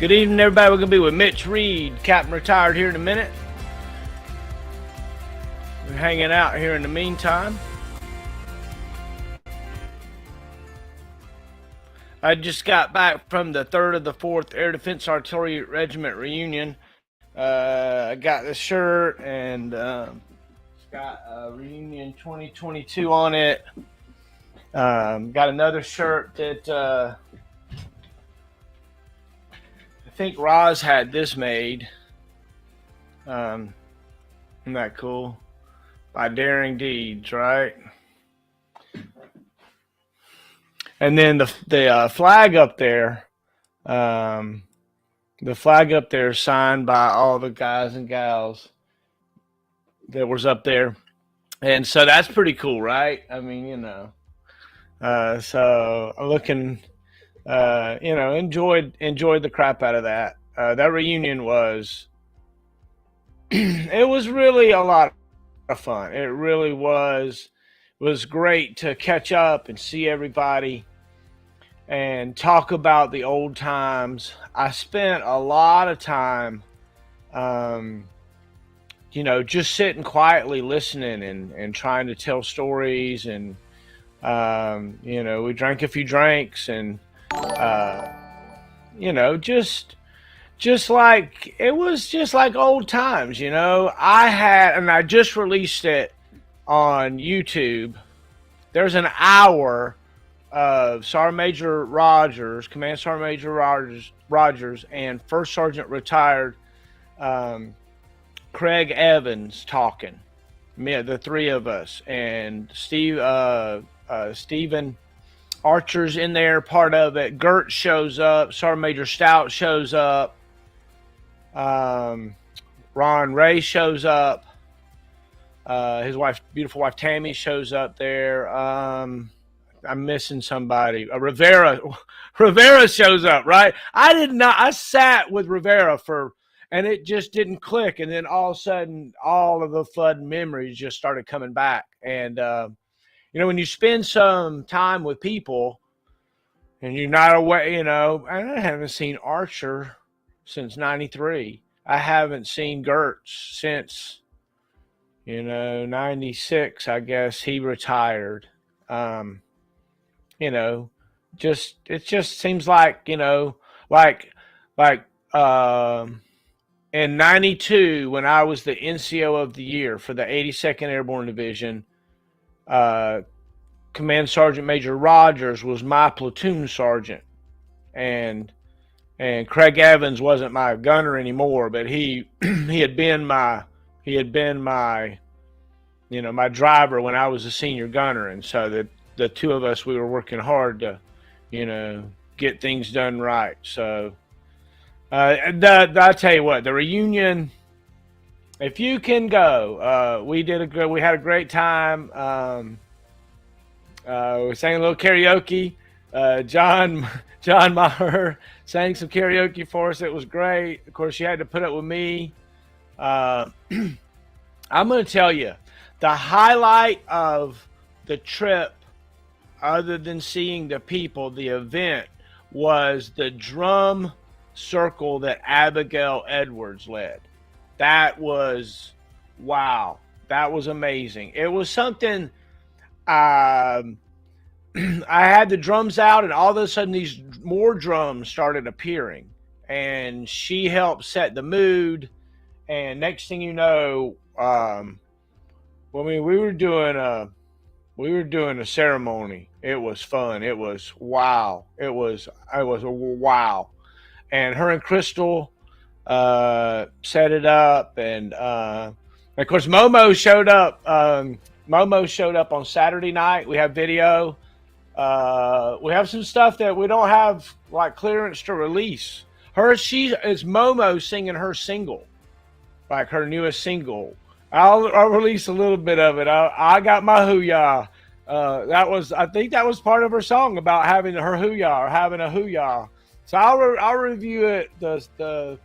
Good evening, everybody. We're going to be with Mitch Reed, Captain Retired, here in a minute. We're hanging out here in the meantime. I just got back from the 3rd of the 4th Air Defense Artillery Regiment reunion. I got this shirt, and it's got Reunion 2022 on it. Got another shirt that I think Roz had this made. Isn't that cool? By Daring Deeds, right? And then the flag up there, the flag up there is signed by all the guys and gals that was up there. And so that's pretty cool, right? I mean, you know. So I'm looking, enjoyed the crap out of that. That reunion was, it was really a lot of fun. It really was great to catch up and see everybody and talk about the old times. I spent a lot of time, just sitting quietly listening and trying to tell stories. And, we drank a few drinks and, just like, it was just like old times, I just released it on YouTube. There's an hour of Sergeant Major Rogers, Command Sergeant Major Rogers, and First Sergeant Retired Craig Evans talking. The three of us, and Stephen Archer's in there, part of it. Gert shows up. Sergeant Major Stout shows up. Ron Ray shows up. His wife, beautiful wife Tammy, shows up there. I'm missing somebody. Rivera shows up, right? I sat with Rivera and it just didn't click. And then all of a sudden, all of the flood memories just started coming back. And, when you spend some time with people and you're not away, I haven't seen Archer since 93. I haven't seen Gertz since, 96, I guess he retired. It just seems like, in 92, when I was the NCO of the year for the 82nd Airborne Division, Command Sergeant Major Rogers was my platoon sergeant, and Craig Evans wasn't my gunner anymore, but he had been my my driver when I was a senior gunner. And so the two of us, we were working hard to get things done right. So I'll tell you what, the reunion, if you can go, we had a great time. We sang a little karaoke. John Maher sang some karaoke for us. It was great. Of course, you had to put up with me. I'm going to tell you, the highlight of the trip, other than seeing the people, the event, was the drum circle that Abigail Edwards led. That was, wow. That was amazing. It was something, I had the drums out, and all of a sudden these more drums started appearing, and she helped set the mood. And next thing you know, we were doing a ceremony. It was fun. It was wow. It was a wow. And her and Crystal set it up, and of course Momo showed up. Momo showed up on Saturday night. We have video. We have some stuff that we don't have like clearance to release. It's Momo singing her single, like her newest single. I'll release a little bit of it. I got my hoo-yah. I think that was part of her song about having her hoo-yah or having a hoo-yah. So I'll review it. The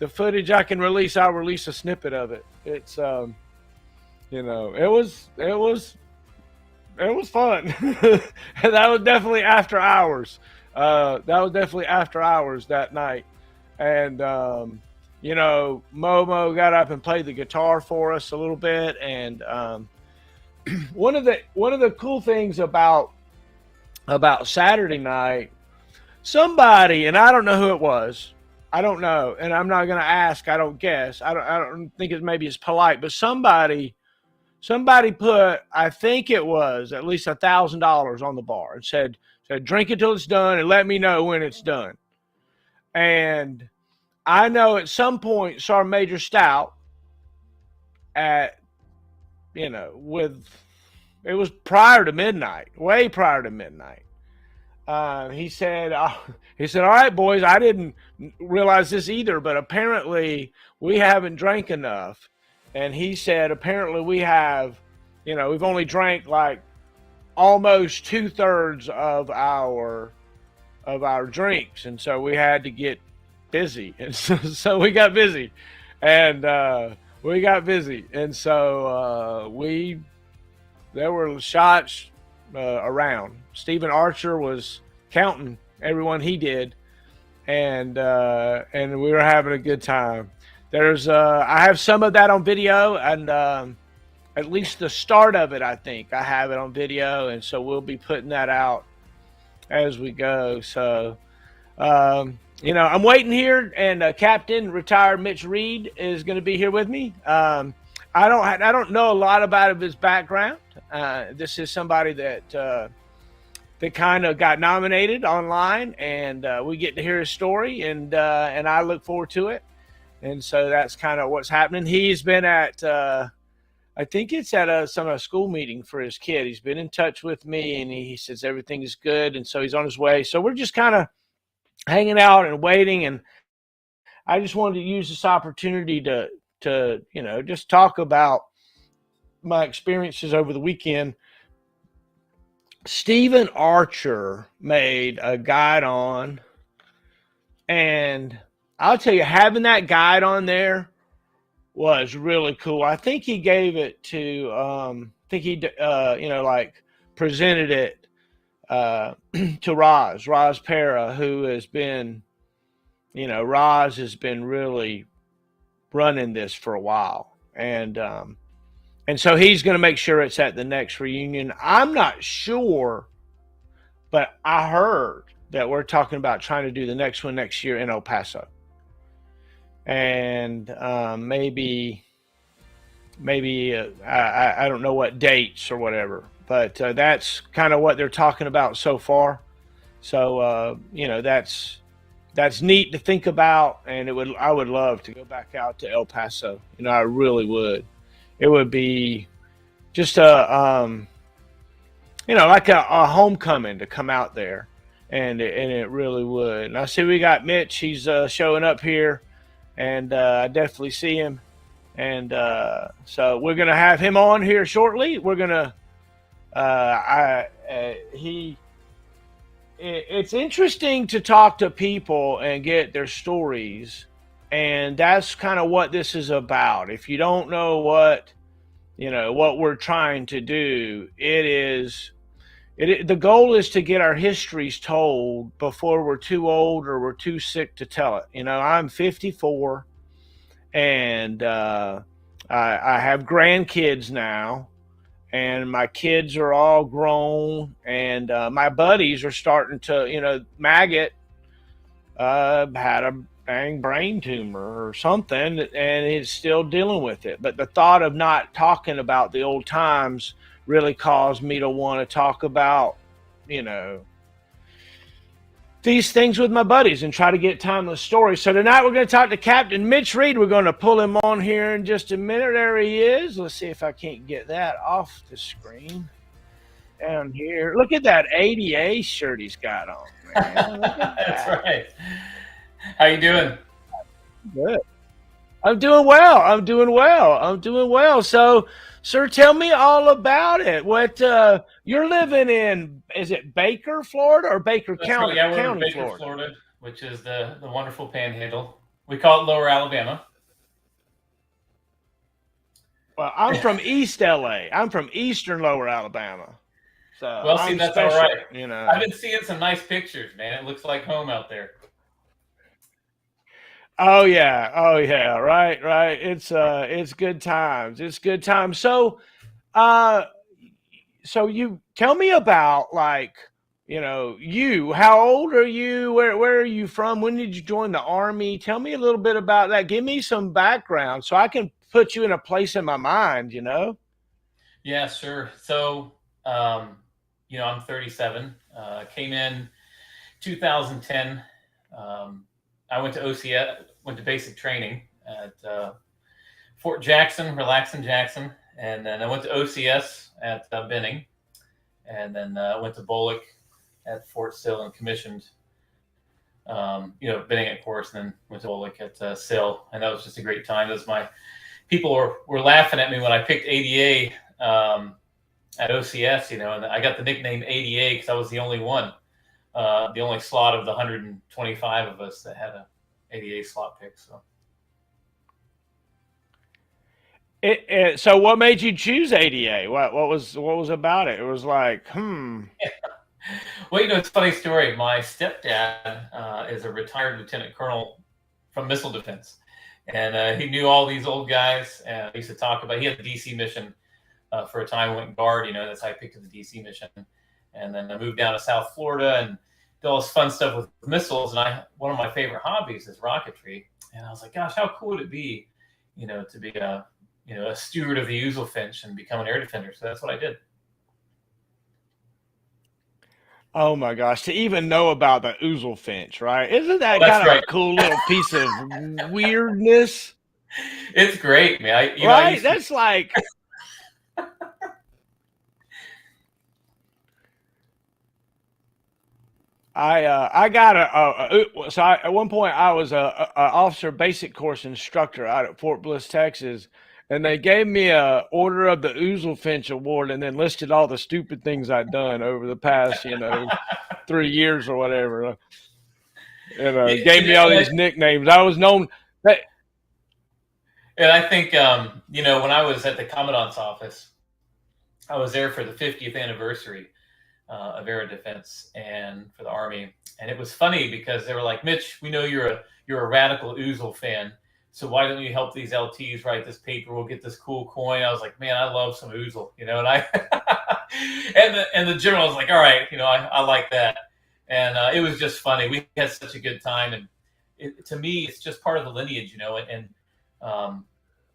footage I can release, I'll release a snippet of it. It's it was fun. And that was definitely after hours. That night. And Momo got up and played the guitar for us a little bit. And one of the cool things about Saturday night, somebody, and I don't know who it was. I don't know, and I'm not going to ask. I don't guess. I don't think it maybe it's polite, but somebody put, I think it was at least $1,000 on the bar and said drink it till it's done and let me know when it's done. And I know at some point Sergeant Major Stout at with it was prior to midnight, way prior to midnight. He said, all right, boys, I didn't realize this either, but apparently we haven't drank enough. And he said, apparently we've only drank like almost 2/3 of our drinks, and so we had to get busy, and so we got busy, and so there were shots around. Stephen Archer was counting everyone he did, and we were having a good time. I have some of that on video, and at least the start of it, I think I have it on video, and so we'll be putting that out as we go. So, I'm waiting here, and Captain Retired Mitch Reed is going to be here with me. I don't know a lot about his background. This is somebody that kind of got nominated online, and we get to hear his story, and I look forward to it. And so that's kind of what's happening. He's been at I think it's at a school meeting for his kid. He's been in touch with me, and he says everything is good, and so he's on his way. So we're just kind of hanging out and waiting, and I just wanted to use this opportunity to just talk about my experiences over the weekend. Stephen Archer made a guide on, and I'll tell you, having that guide on there was really cool. I think he gave it to, I think he, presented it to Roz Para, who has been, Roz has been really running this for a while. And so he's going to make sure it's at the next reunion. I'm not sure, but I heard that we're talking about trying to do the next one next year in El Paso. And maybe I don't know what dates or whatever, but that's kind of what they're talking about so far. So that's neat to think about, and I would love to go back out to El Paso. I really would. It would be just like a homecoming to come out there, and it really would. And I see we got Mitch. He's showing up here. And I definitely see him, and so we're gonna have him on here shortly. We're gonna, it's interesting to talk to people and get their stories, and that's kind of what this is about. If you don't know what we're trying to do, the goal is to get our histories told before we're too old or we're too sick to tell it. I'm 54, and I have grandkids now, and my kids are all grown, and my buddies are starting to, Maggot had a dang brain tumor or something, and he's still dealing with it. But the thought of not talking about the old times really caused me to want to talk about, these things with my buddies and try to get timeless stories. So tonight we're going to talk to Captain Mitch Reed. We're going to pull him on here in just a minute. There he is. Let's see if I can't get that off the screen. Down here. Look at that ADA shirt he's got on, man. Look at that. That's right. How you doing? Good. I'm doing well. So, sir, tell me all about it. What you're living in? Is it Baker, Florida, or Baker County? Yeah, we're in Baker, Florida, which is the wonderful Panhandle. We call it Lower Alabama. Well, I'm from East LA. I'm from Eastern Lower Alabama. So well, see, that's special, all right. I've been seeing some nice pictures, man. It looks like home out there. Oh yeah. Oh yeah. Right. Right. It's good times. It's good times. Uh, so you tell me about like, you. How old are you? Where are you from? When did you join the army? Tell me a little bit about that. Give me some background so I can put you in a place in my mind. Yeah, sure. So, I'm 37. Came in 2010. I went to OCS, went to basic training at Fort Jackson, Relaxin' Jackson, and then I went to OCS at Benning, and then went to Bullock at Fort Sill and commissioned. Benning at course, and then went to Bullock at Sill, and that was just a great time. That was my people were laughing at me when I picked ADA at OCS, and I got the nickname ADA because I was the only one, the only slot of the 125 of us that had a ADA slot pick. So. So what made you choose ADA? What was about it? It was like, Well, it's a funny story. My stepdad is a retired lieutenant colonel from missile defense, and he knew all these old guys. And he used to talk about. He had the DC mission for a time. Went guard. That's how I picked up the DC mission, and then I moved down to South Florida and did all this fun stuff with missiles. And one of my favorite hobbies is rocketry. And I was like, gosh, how cool would it be, to be a steward of the Ouzel Finch and become an air defender. So that's what I did. oh my gosh, to even know about the Ouzel Finch, right? Isn't Oh, that that's kind of right. a cool little piece of weirdness? It's great, man. I Right? used to. That's like I got at one point I was a officer basic course instructor out at Fort Bliss, Texas, and they gave me a Order of the Ouzel Finch Award, and then listed all the stupid things I'd done over the past 3 years or whatever. Yeah, Gave me all and I, these nicknames. I was known. That, and I think when I was at the commandant's office, I was there for the 50th anniversary of air defense and for the Army, and it was funny because they were like, "Mitch, we know you're a radical Ouzel fan, so why don't you help these LTs write this paper? We'll get this cool coin." I was like, "Man, I love some Ouzel," and I and the general was like, "All right, I like that," and it was just funny. We had such a good time, and to me, it's just part of the lineage, and um,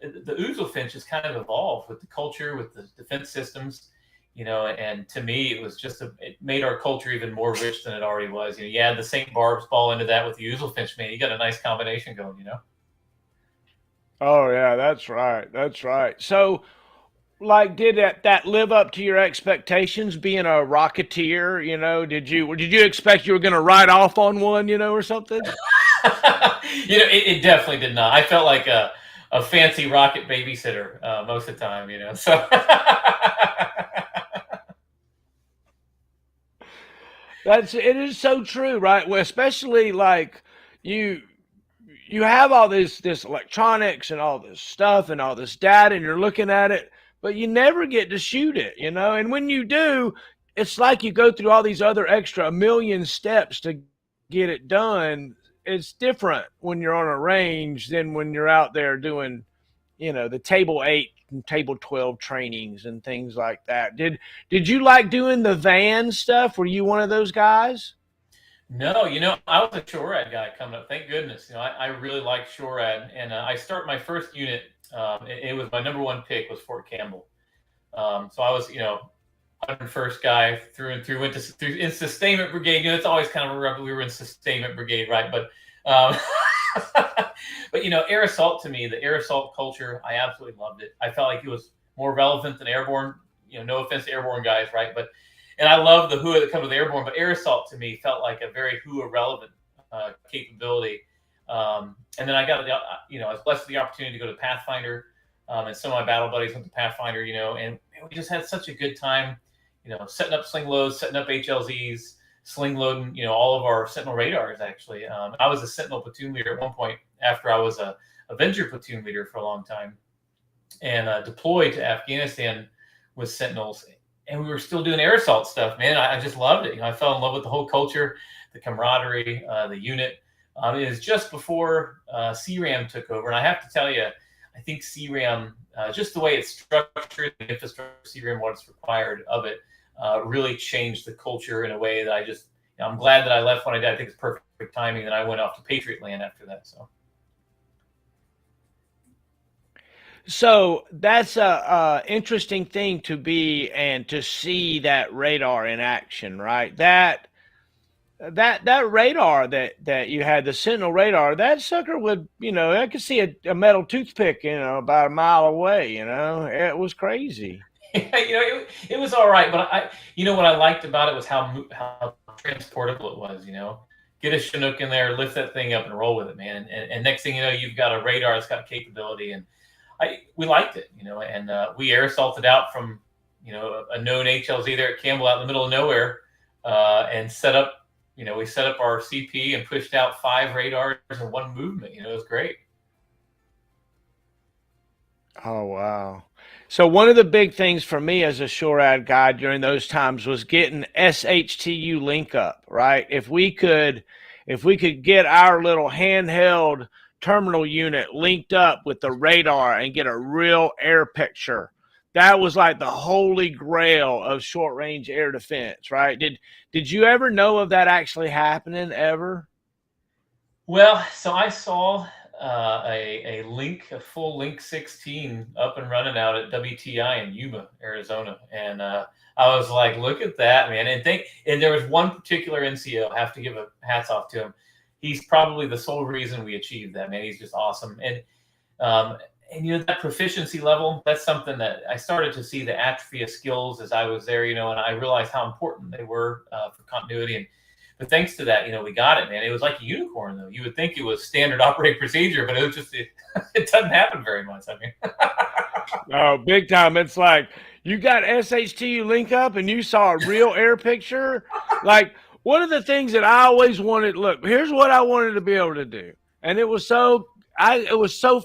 the Ouzel Finch has kind of evolved with the culture, with the defense systems, and to me, it was it made our culture even more rich than it already was. You add the St. Barb's ball into that with the Ouzel Finch, man, you got a nice combination going. oh yeah, that's right. That's right. So, like, did that live up to your expectations? Being a rocketeer, did you expect you were going to ride off on one, or something? It definitely did not. I felt like a fancy rocket babysitter most of the time, so. It is so true, right? Well, especially like you you have all this electronics and all this stuff and all this data, and you're looking at it, but you never get to shoot it. And when you do, it's like you go through all these other extra a million steps to get it done. It's different when you're on a range than when you're out there doing, the table 8 and table 12 trainings and things like that. Did you like doing the van stuff? Were you one of those guys? No, I was a SHORAD guy coming up. Thank goodness. I really liked SHORAD, and I start my first unit. It was my number one pick was Fort Campbell. So I was, 101st guy through and through. Went in sustainment brigade. It's always kind of a rebel. We were in sustainment brigade, right? Um, but air assault to me, the air assault culture, I absolutely loved it. I felt like it was more relevant than airborne. No offense to airborne guys, right? And I love the HUA that comes with airborne, but air assault to me felt like a very HUA relevant capability. And then I got, I was blessed with the opportunity to go to Pathfinder, and some of my battle buddies went to Pathfinder, and we just had such a good time, setting up sling loads, setting up HLZs, sling loading, all of our Sentinel radars. Actually, I was a Sentinel platoon leader at one point after I was a Avenger platoon leader for a long time, and deployed to Afghanistan with Sentinels, and we were still doing air assault stuff, man. I just loved it. I fell in love with the whole culture, the camaraderie, the unit. It was just before CRAM took over, and I have to tell you, I think CRAM, just the way it's structured, the infrastructure, CRAM, what's required of it, really changed the culture in a way that I'm glad that I left when I did. I think it's perfect timing that I went off to Patriot Land after that. So that's a interesting thing to be and to see that radar in action, right? That radar that you had, the Sentinel radar, that sucker would, I could see a metal toothpick, about a mile away. It was crazy. It was all right, but what I liked about it was how transportable it was. Get a Chinook in there, lift that thing up, and roll with it, man. And next thing you know, you've got a radar that's got capability, and we liked it, and we air assaulted out from a known HLZ there at Campbell out in the middle of nowhere, and set up. We set up our CP and pushed out 5 radars in one movement. It was great. Oh, wow. So one of the big things for me as a SHORAD guy during those times was getting SHTU link up, right? If we could get our little handheld terminal unit linked up with the radar and get a real air picture, that was like the holy grail of short range air defense, right? Did you ever know of that actually happening ever? Well, so I saw a full Link 16 up and running out at WTI in Yuma, Arizona, and I was like, "Look at that, man!" And there was one particular NCO. I have to give a hats off to him. He's probably the sole reason we achieved that, man. He's just awesome, um, and that proficiency level. That's something that I started to see the atrophy of skills as I was there, and I realized how important they were for continuity. But thanks to that, we got it, man. It was like a unicorn, though. You would think it was standard operating procedure, but it doesn't happen very much. I mean, Oh, big time. It's like you got SHTU link up and you saw a real air picture. Like one of the things that I always wanted, look, here's what I wanted to be able to do. And it was so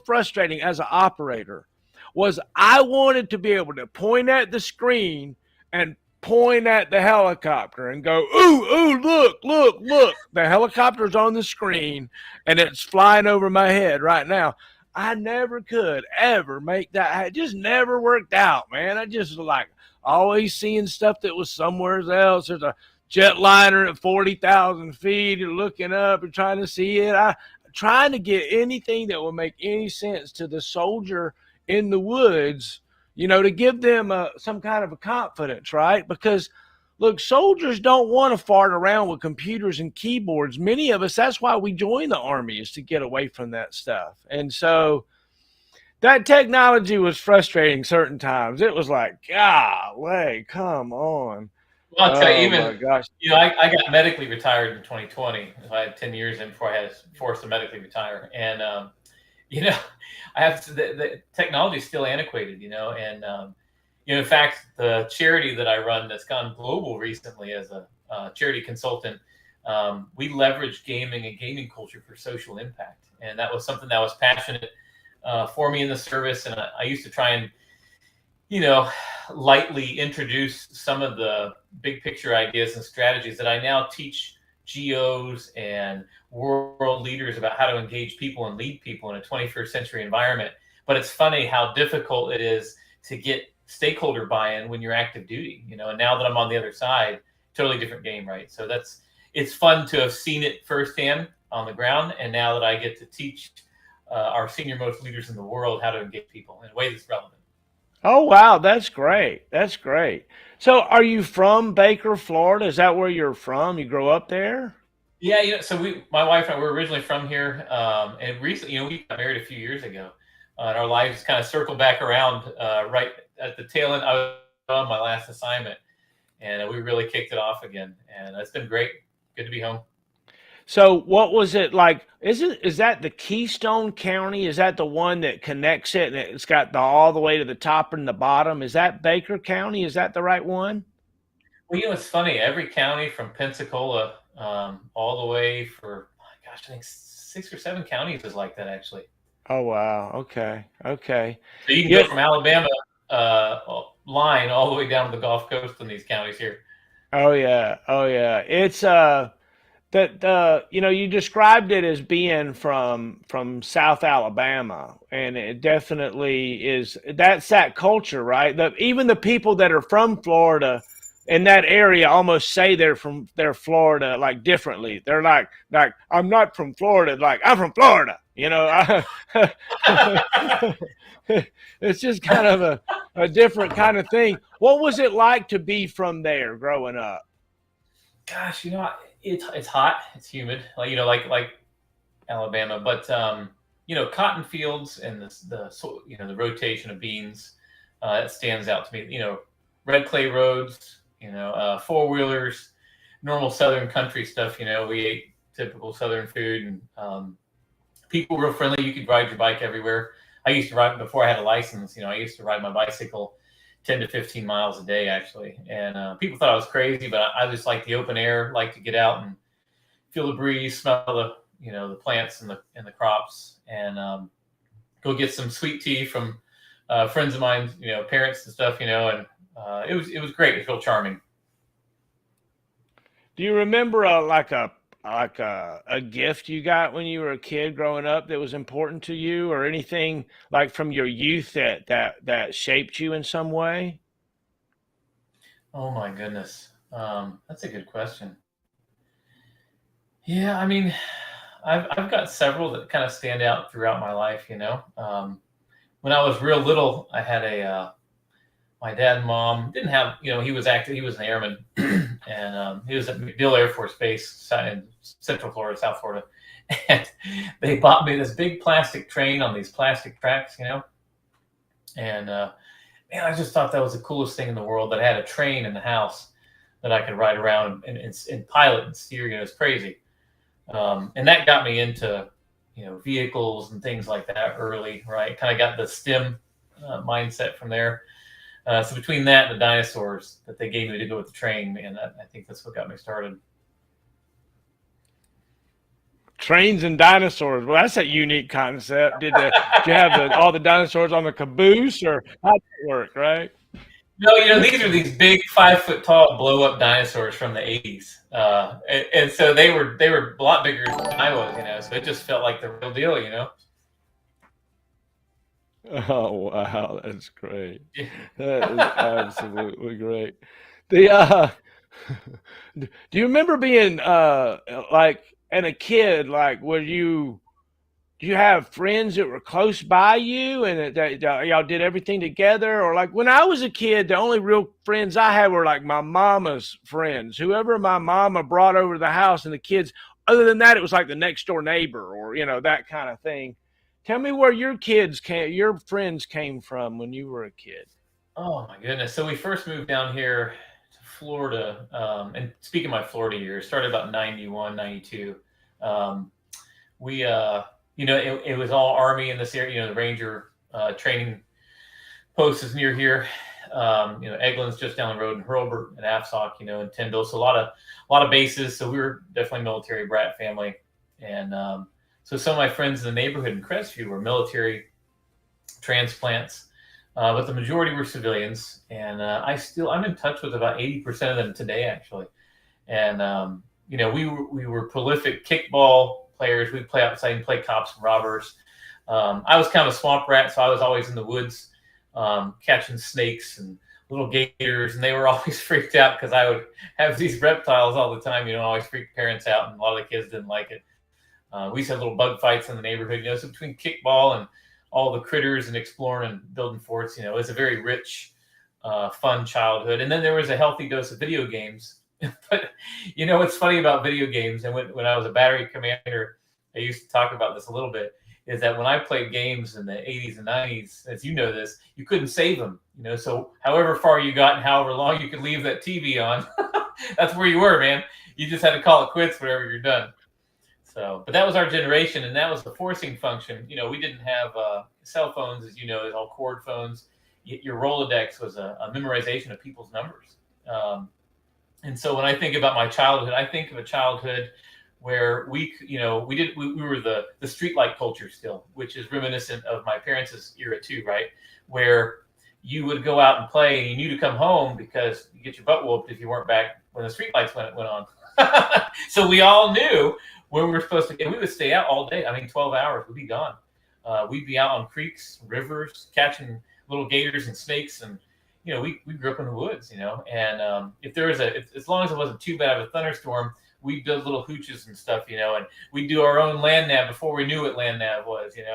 frustrating as an operator was I wanted to be able to point at the screen and point at the helicopter and go, ooh, ooh, look, look, look. The helicopter's on the screen and it's flying over my head right now. I never could ever make that. It just never worked out, man. I just like always seeing stuff that was somewhere else. There's a jetliner at 40,000 feet and looking up and trying to see it. I trying to get anything that would make any sense to the soldier in the woods, to give them some kind of a confidence, right? Because look, soldiers don't want to fart around with computers and keyboards. Many of us, that's why we join the Army, is to get away from that stuff. And so that technology was frustrating certain times. It was like, golly, come on. well, I'll tell you, Oh my even gosh. I got medically retired in 2020. I had 10 years in before I had forced to medically retire, and you know, I have to, the technology is still antiquated, and in fact, the charity that I run that's gone global recently as a charity consultant, we leverage gaming and gaming culture for social impact, and that was something that was passionate for me in the service, and I used to try and lightly introduce some of the big picture ideas and strategies that I now teach GOs and world leaders about how to engage people and lead people in a 21st century environment. But it's funny how difficult it is to get stakeholder buy-in when you're active duty, and now that I'm on the other side, totally different game, right? So it's fun to have seen it firsthand on the ground. And now that I get to teach our senior most leaders in the world how to engage people in a way that's relevant. Oh, wow. That's great. That's great. So are you from Baker, Florida? Is that where you're from? You grow up there? Yeah, so my wife and I were originally from here, and recently, we got married a few years ago, and our lives kind of circled back around right at the tail end. I was on my last assignment, and we really kicked it off again, and it's been great. Good to be home. So what was it like? Is that the Keystone County? Is that the one that connects it and it's got all the way to the top and the bottom? Is that Baker County? Is that the right one? Well, it's funny. Every county from Pensacola all the way for, gosh, I think 6 or 7 counties is like that, actually. Oh, wow. Okay. Okay. So you can Yeah. go from Alabama line all the way down to the Gulf Coast in these counties here. Oh, yeah. Oh, yeah. It's that you described it as being from South Alabama, and it definitely is. That's that culture, right? Even the people that are from Florida in that area almost say they're Florida like differently. They're like I'm not from Florida, like I'm from Florida. It's just kind of a different kind of thing. What was it like to be from there growing up? Gosh, it's hot, it's humid, like like Alabama, but cotton fields and the rotation of beans, that stands out to me. Red clay roads, four wheelers, normal Southern country stuff. We ate typical Southern food, and people were friendly. You could ride your bike everywhere. I used to ride before I had a license. I used to ride my bicycle 10 to 15 miles a day, actually. And people thought I was crazy, but I just like the open air, like to get out and feel the breeze, smell the plants and the crops, and go get some sweet tea from friends of mine, parents and stuff, and it was great. It was real charming. Do you remember a gift you got when you were a kid growing up that was important to you, or anything like from your youth that shaped you in some way? Oh my goodness, that's a good question. Yeah, I mean, I've got several that kind of stand out throughout my life. When I was real little, I had a my dad and mom didn't have, he was an airman, and he was at MacDill Air Force Base in Central Florida, South Florida, and they bought me this big plastic train on these plastic tracks, and man, I just thought that was the coolest thing in the world, that I had a train in the house that I could ride around and pilot and steer. It's crazy. And that got me into vehicles and things like that early, right? Kind of got the STEM mindset from there. So between that and the dinosaurs that they gave me to go with the train, and I think that's what got me started. Trains and dinosaurs. Well, that's a unique concept. Did you have all the dinosaurs on the caboose, or how did it work? Right? No, these are these big 5 foot tall blow up dinosaurs from the 80s, and so they were a lot bigger than I was, So it just felt like the real deal. Oh wow, that's great. Yeah. That is absolutely great. The do you remember being like and a kid, like were you do you have friends that were close by you, and that y'all did everything together? Or like when I was a kid, the only real friends I had were like my mama's friends, whoever my mama brought over to the house, and the kids. Other than that, it was like the next door neighbor, or that kind of thing. Tell me where your friends came from when you were a kid. Oh my goodness! So we first moved down here to Florida, and speaking of my Florida years, started about 91, 92. Um, we it was all Army in this area. The Ranger training post is near here. Eglin's just down the road in Hurlburt and Afsock, and Tyndall. So a lot of bases. So we were definitely military brat family, and so some of my friends in the neighborhood in Crestview were military transplants, but the majority were civilians. And I'm in touch with about 80% of them today, actually. And we were prolific kickball players. We'd play outside and play cops and robbers. I was kind of a swamp rat, so I was always in the woods, catching snakes and little gators, and they were always freaked out because I would have these reptiles all the time. Always freaked parents out, and a lot of the kids didn't like it. We used to have little bug fights in the neighborhood. So between kickball and all the critters and exploring and building forts, it was a very rich, fun childhood. And then there was a healthy dose of video games. But what's funny about video games, and when I was a battery commander, I used to talk about this a little bit, is that when I played games in the 80s and 90s, as you know this, you couldn't save them. So however far you got and however long you could leave that TV on, that's where you were, man. You just had to call it quits whenever you're done. So, but that was our generation, and that was the forcing function. We didn't have cell phones, as it's all cord phones. Your Rolodex was a memorization of people's numbers. And so when I think about my childhood, I think of a childhood where we were the streetlight culture still, which is reminiscent of my parents' era too, right? Where you would go out and play, and you knew to come home because you get your butt whooped if you weren't back when the streetlights went on. So we all knew when we were supposed to get. We would stay out all day. I mean, 12 hours. We'd be gone. We'd be out on creeks, rivers, catching little gators and snakes, and we grew up in the woods, and if there was as long as it wasn't too bad of a thunderstorm, we'd build little hooches and stuff, and we'd do our own land nav before we knew what land nav was, and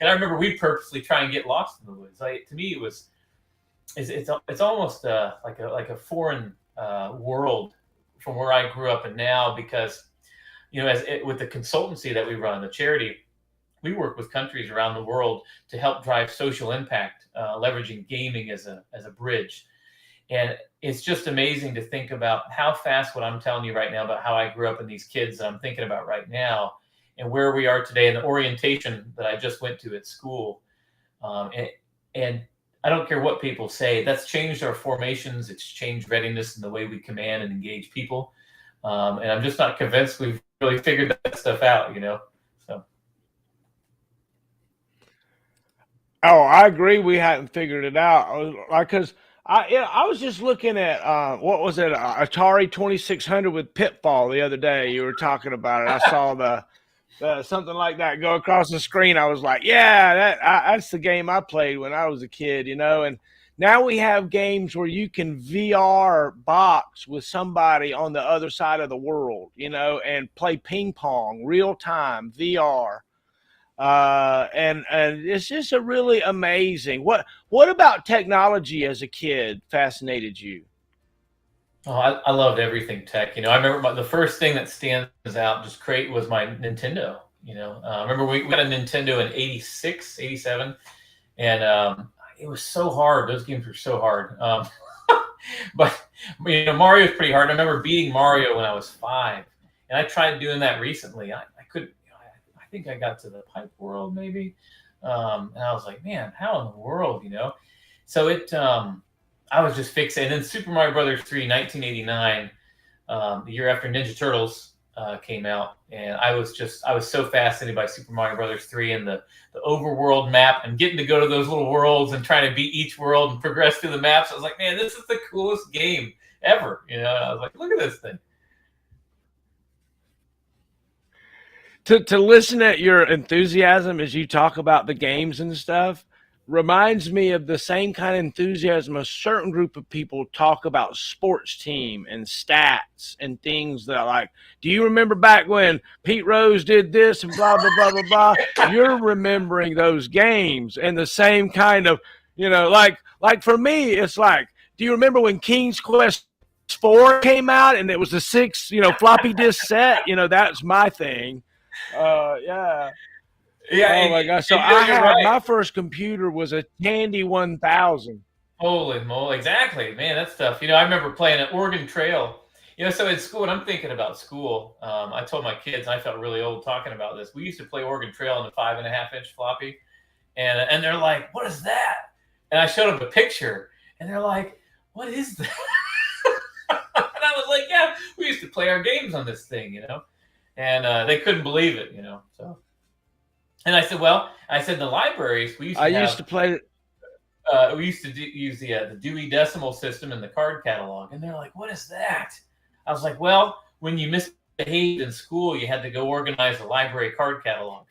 and I remember we'd purposely try and get lost in the woods. Like, to me, it's almost like a foreign world from where I grew up and now, because with the consultancy that we run, the charity, we work with countries around the world to help drive social impact, leveraging gaming as a bridge. And it's just amazing to think about how fast what I'm telling you right now about how I grew up and these kids that I'm thinking about right now and where we are today, and the orientation that I just went to at school. And I don't care what people say, that's changed our formations. It's changed readiness and the way we command and engage people. And I'm just not convinced we've really figured that stuff out, So. Oh, I agree. We hadn't figured it out. Like, cause I was just looking at what was it, Atari 2600 with Pitfall the other day. You were talking about it. I saw the something like that go across the screen. I was like, yeah, that's the game I played when I was a kid, And now we have games where you can VR box with somebody on the other side of the world, and play ping pong real time VR. And it's just a really amazing. What about technology as a kid fascinated you? Oh, I loved everything tech. I remember the first thing that stands out just great was my Nintendo. I remember we got a Nintendo in 86, 87, and it was so hard. Those games were so hard. But Mario was pretty hard. I remember beating Mario when I was 5, and I tried doing that recently. I couldn't. I think I got to the Pipe World maybe, and I was like, man, how in the world, So I was just fixated. And then Super Mario Brothers 3, 1989, the year after Ninja Turtles came out, and I was so fascinated by Super Mario Brothers 3 and the overworld map and getting to go to those little worlds and trying to beat each world and progress through the maps. I was like, man, this is the coolest game ever. I was like, look at this thing. To listen at your enthusiasm as you talk about the games and stuff reminds me of the same kind of enthusiasm a certain group of people talk about sports team and stats and things that, like, do you remember back when Pete Rose did this and blah blah blah blah blah. You're remembering those games and the same kind of, like for me, it's like, do you remember when King's Quest 4 came out and it was the 6 floppy disk set? That's my thing. Yeah. Yeah. Oh my gosh. So I had right. My first computer was a Tandy 1000. Holy moly. Exactly. Man, that's tough. I remember playing at Oregon Trail. So in school, when I'm thinking about school, I told my kids, and I felt really old talking about this. We used to play Oregon Trail on the 5.5-inch floppy. And they're like, what is that? And I showed them a picture and they're like, what is that? And I was like, yeah, we used to play our games on this thing, And they couldn't believe it, So, and I said, in the libraries we used to play. We used to use the Dewey Decimal System in the card catalog, and they're like, "What is that?" I was like, "Well, when you misbehaved in school, you had to go organize the library card catalog."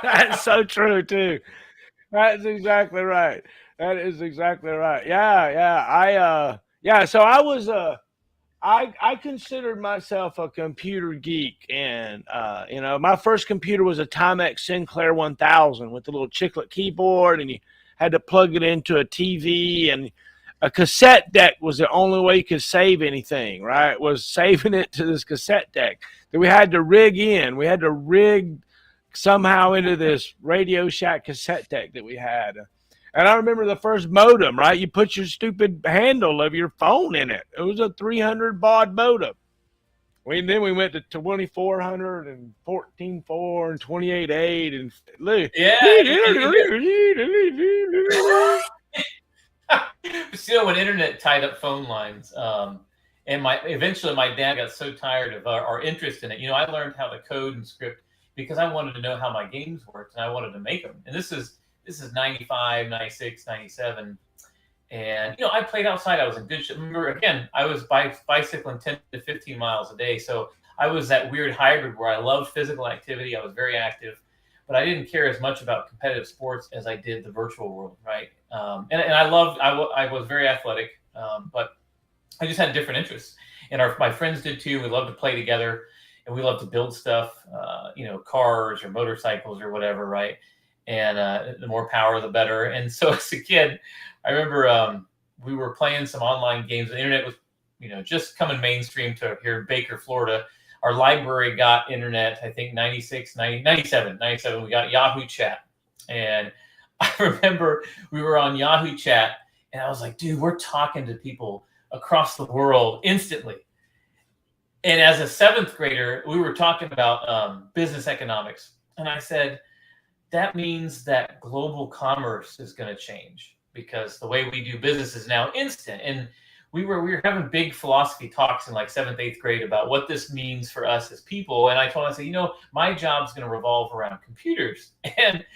That's so true too. That's exactly right. That is exactly right. Yeah. So I was I considered myself a computer geek, and my first computer was a Timex Sinclair 1000 with a little chiclet keyboard, and you had to plug it into a TV, and a cassette deck was the only way you could save anything, right? Was saving it to this cassette deck that we had to rig in. We had to rig somehow into this Radio Shack cassette deck that we had. And I remember the first modem, right? You put your stupid handle of your phone in it. It was a 300 baud modem. Then we went to 2400 and 14.4 and 28.8 and still when internet tied up phone lines. And eventually my dad got so tired of our interest in it. I learned how to code and script because I wanted to know how my games worked and I wanted to make them. And this is 95, 96, 97. And, I played outside. I was in good shape. Remember, again, I was bicycling 10 to 15 miles a day. So I was that weird hybrid where I loved physical activity. I was very active, but I didn't care as much about competitive sports as I did the virtual world, right? And I was very athletic, but I just had different interests. And my friends did too. We loved to play together, and we loved to build stuff, cars or motorcycles or whatever, right? And the more power, the better. And so as a kid, I remember we were playing some online games. The internet was, just coming mainstream to here in Baker, Florida. Our library got internet, I think 96, 90, 97, 97. We got Yahoo Chat. And I remember we were on Yahoo Chat, and I was like, dude, we're talking to people across the world instantly. And as a seventh grader, we were talking about business economics. And I said, that means that global commerce is going to change because the way we do business is now instant. And we were having big philosophy talks in like seventh, eighth grade about what this means for us as people. And I told him, I said, my job's going to revolve around computers. And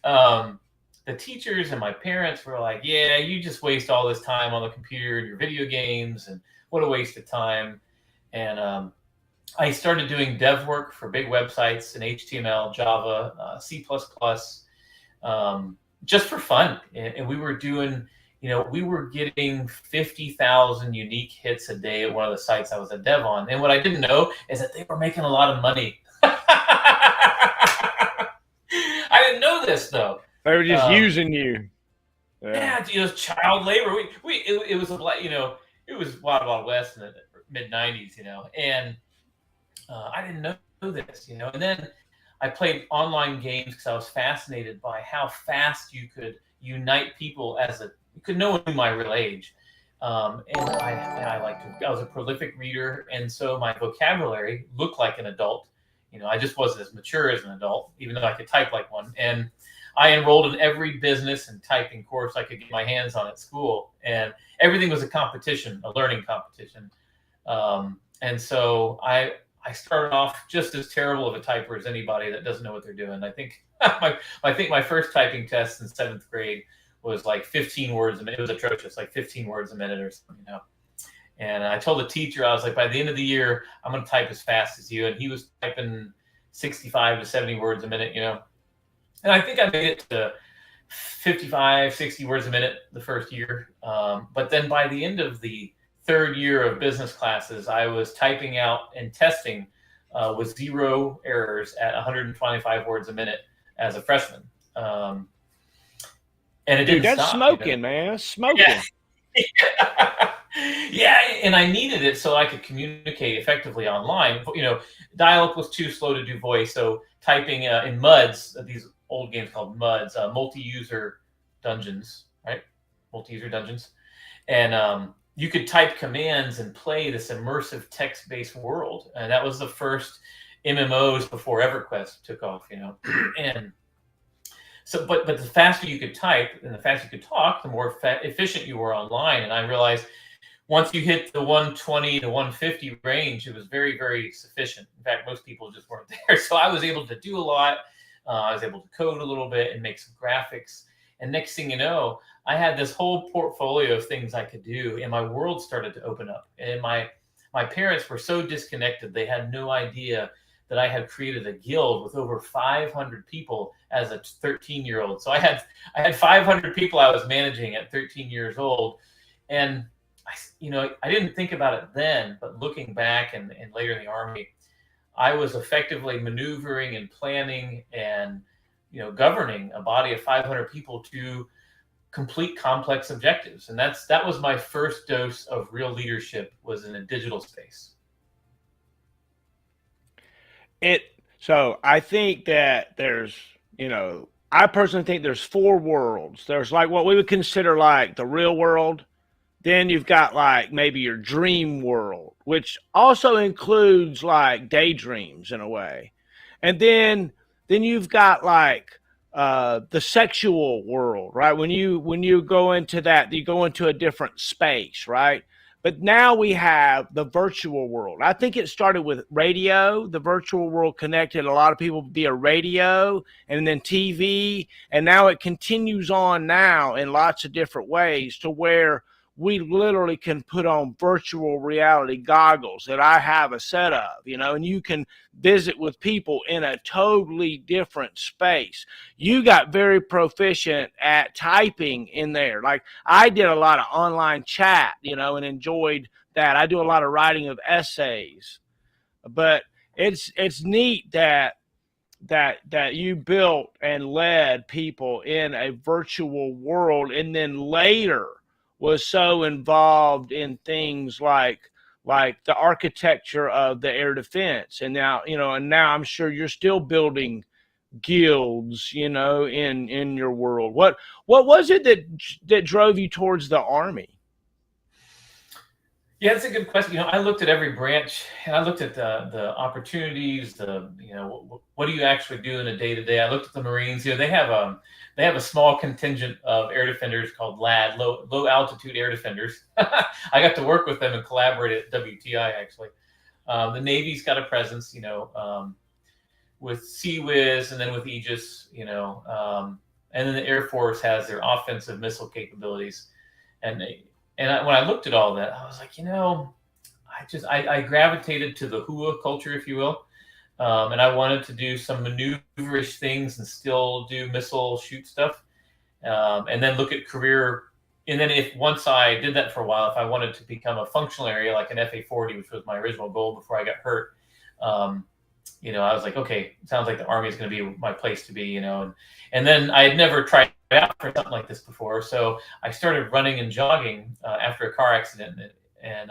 the teachers and my parents were like, yeah, you just waste all this time on the computer and your video games, and what a waste of time. And I started doing dev work for big websites in HTML, Java, C++, just for fun. And we were doing, we were getting 50,000 unique hits a day at one of the sites I was a dev on. And what I didn't know is that they were making a lot of money. I didn't know this, though. They were just using you. Yeah, it was child labor. It was it was Wild Wild West in the mid '90s, and I didn't know this, And then I played online games because I was fascinated by how fast you could unite people no one knew my real age, and I was a prolific reader, and so my vocabulary looked like an adult. I just wasn't as mature as an adult, even though I could type like one. And I enrolled in every business and typing course I could get my hands on at school, and everything was a competition, a learning competition. And so I started off just as terrible of a typer as anybody that doesn't know what they're doing. I think my first typing test in seventh grade was like 15 words a minute. It was atrocious, like 15 words a minute or something, And I told the teacher, I was like, by the end of the year, I'm going to type as fast as you. And he was typing 65 to 70 words a minute, And I think I made it to 55, 60 words a minute the first year. But then by the end of the third year of business classes, I was typing out and testing with 0 errors at 125 words a minute as a freshman. And it didn't that's stop. Smoking, man. Smoking. Yeah. Yeah, and I needed it so I could communicate effectively online. Dial-up was too slow to do voice, so typing in MUDs, these old games called MUDs, multi-user dungeons, right? Multi-user dungeons. And you could type commands and play this immersive text-based world. And that was the first MMOs before EverQuest took off, And so, but the faster you could type and the faster you could talk, the more efficient you were online. And I realized once you hit the 120 to 150 range, it was very, very sufficient. In fact, most people just weren't there. So I was able to do a lot. I was able to code a little bit and make some graphics. And next thing you know, I had this whole portfolio of things I could do, and my world started to open up. And my parents were so disconnected; they had no idea that I had created a guild with over 500 people as a 13-year-old. So I had 500 people I was managing at 13 years old, and I didn't think about it then, but looking back and later in the Army, I was effectively maneuvering and planning and governing a body of 500 people to complete complex objectives. And that was my first dose of real leadership, was in a digital space. So I think that there's, I personally think there's 4 worlds. There's like what we would consider like the real world. Then you've got like maybe your dream world, which also includes like daydreams in a way. And then you've got like the sexual world, right? When you go into that, you go into a different space, right? But now we have the virtual world. I think it started with radio. The virtual world connected a lot of people via radio and then TV. And now it continues on now in lots of different ways to where we literally can put on virtual reality goggles that I have a set of, and you can visit with people in a totally different space. You got very proficient at typing in there. Like I did a lot of online chat, and enjoyed that. I do a lot of writing of essays, but it's neat that you built and led people in a virtual world, and then later was so involved in things like the architecture of the air defense, and now I'm sure you're still building guilds, in your world. What was it that drove you towards the Army? Yeah, that's a good question. I looked at every branch, and I looked at the opportunities. What do you actually do in a day to day? I looked at the Marines. They have a small contingent of air defenders called LAD, low altitude air defenders. I got to work with them and collaborate at WTI actually. The Navy's got a presence, with CWIS and then with Aegis, and then the Air Force has their offensive missile capabilities, and when I looked at all that, I was like, I gravitated to the HUA culture, if you will. And I wanted to do some maneuverish things and still do missile shoot stuff. And then look at career. And then once I did that for a while, if I wanted to become a functional area like an FA-40, which was my original goal before I got hurt, I was like, okay, it sounds like the Army is going to be my place to be, and then I had never tried out for something like this before. So I started running and jogging after a car accident, and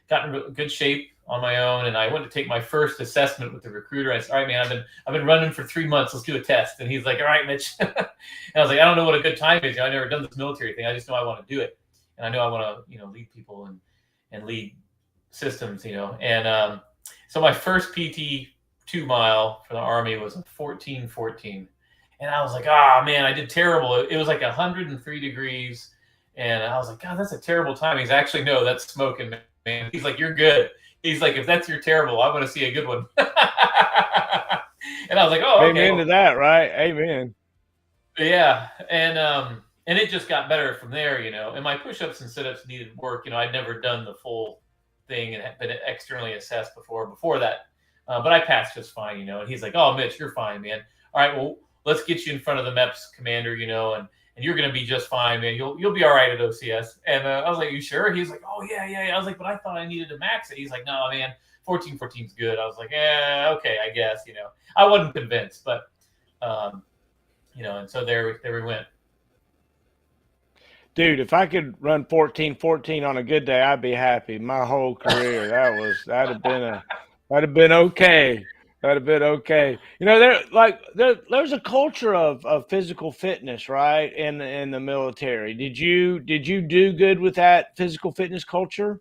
got in good shape on my own. And I went to take my first assessment with the recruiter. I said, all right, man, I've been running for 3 months. Let's do a test. And he's like, all right, Mitch. And I was like, I don't know what a good time is. I've never done this military thing. I just know I want to do it. And I know I want to, lead people and lead systems, and so my first PT 2 mile for the Army was a 14:14. And I was like, man, I did terrible. It was like 103 degrees. And I was like, God, that's a terrible time. He's actually, no, that's smoking, man. He's like, you're good. He's like, if that's your terrible, I want to see a good one. And I was like, oh, okay. Amen to that, right? Amen. Yeah. And it just got better from there, and my push-ups and sit-ups needed work. I'd never done the full thing and been externally assessed before that. But I passed just fine, and he's like, oh, Mitch, you're fine, man. All right, well, let's get you in front of the MEPS commander, and you're going to be just fine, man. You'll be all right at OCS. And I was like, you sure? He's like, oh, yeah. I was like, but I thought I needed to max it. He's like, no, man, 14:14 is good. I was like, okay, I guess, I wasn't convinced, but, and so there we went. Dude, if I could run 14:14 on a good day, I'd be happy. My whole career, that'd have been okay. That'd have been okay. There's a culture of physical fitness, right? In the military. Did you do good with that physical fitness culture?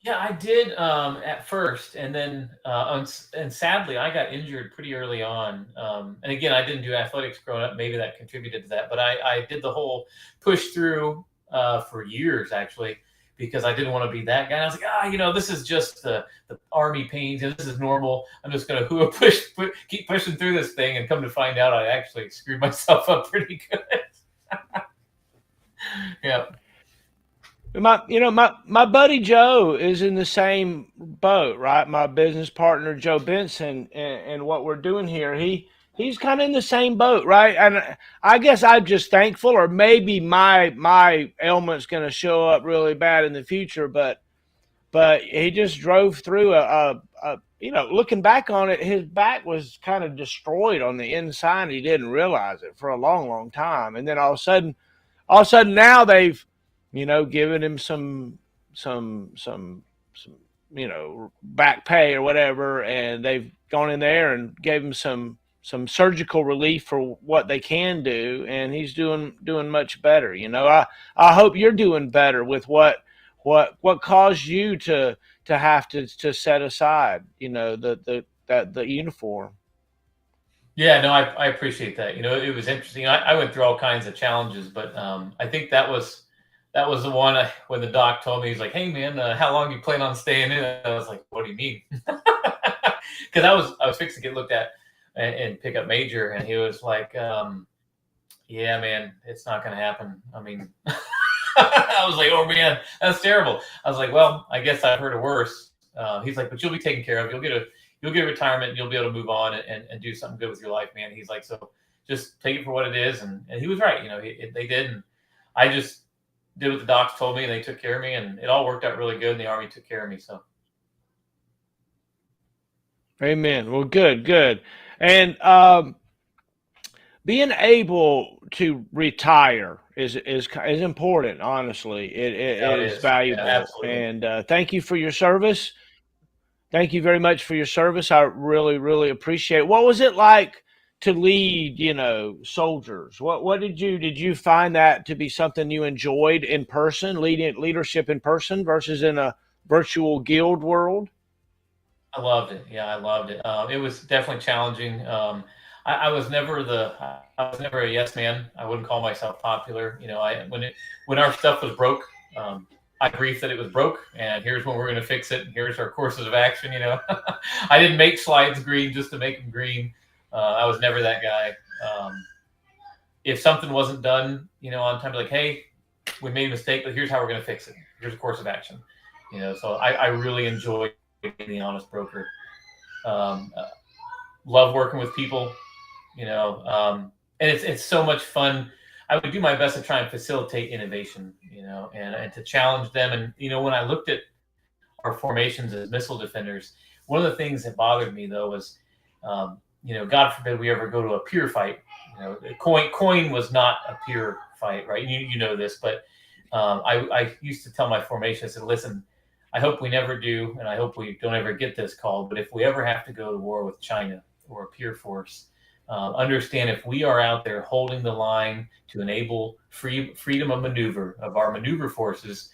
Yeah, I did at first, and then and sadly, I got injured pretty early on. And again, I didn't do athletics growing up. Maybe that contributed to that. But I did the whole push through for years actually, because I didn't want to be that guy. And I was like, this is just the Army pains, and this is normal. I'm just going to keep pushing through this thing, and come to find out, I actually screwed myself up pretty good. Yeah. My buddy Joe is in the same boat, right? My business partner Joe Benson, and what we're doing here, he's kind of in the same boat, right? And I guess I'm just thankful, or maybe my ailment's going to show up really bad in the future, but he just drove through looking back on it, his back was kind of destroyed on the inside. He didn't realize it for a long, long time, and then all of a sudden now they've giving him some back pay or whatever, and they've gone in there and gave him some surgical relief for what they can do, and he's doing much better. I hope you're doing better with what caused you to have to set aside the uniform. Yeah, no, I appreciate that. It was interesting. I went through all kinds of challenges, but I think that was that was the one when the doc told me, he's like, "Hey man, how long you plan on staying in?" I was like, "What do you mean?" Because I was fixing to get looked at and pick up major, and he was like, "Yeah, man, it's not going to happen." I mean, I was like, "Oh man, that's terrible." I was like, "Well, I guess I've heard of worse." He's like, "But you'll be taken care of. You'll get a retirement. And you'll be able to move on and do something good with your life, man." He's like, "So just take it for what it is." And he was right. You know, they did. And I just did what the docs told me, and they took care of me, and it all worked out really good. And the Army took care of me. So Amen. Well, good. And being able to retire is important. Honestly, yeah, it it is is. Yeah, valuable. absolutely. And thank you for your service. Thank you very much for your service. I really appreciate it. What was it like to lead, soldiers? What did you find that to be something you enjoyed in person, leading leadership in person versus in a virtual guild world? I loved it. Yeah, I loved it. It was definitely challenging. I was never I was never a yes man. I wouldn't call myself popular. You know, when our stuff was broke, I briefed that it was broke, and here's when we're going to fix it. And here's our courses of action. You know, I didn't make slides green just to make them green. I was never that guy. If something wasn't done, on time, like, hey, we made a mistake, but here's how we're going to fix it. Here's a course of action. So I really enjoy being the honest broker. Uh, love working with people, and it's so much fun. I would do my best to try and facilitate innovation, and to challenge them. And when I looked at our formations as missile defenders, one of the things that bothered me though was, God forbid we ever go to a peer fight. Coin was not a peer fight, right? You know this, but I used to tell my formation, I said, listen, I hope we never do, and I hope we don't ever get this call. But if we ever have to go to war with China or a peer force, understand if we are out there holding the line to enable freedom of maneuver of our maneuver forces,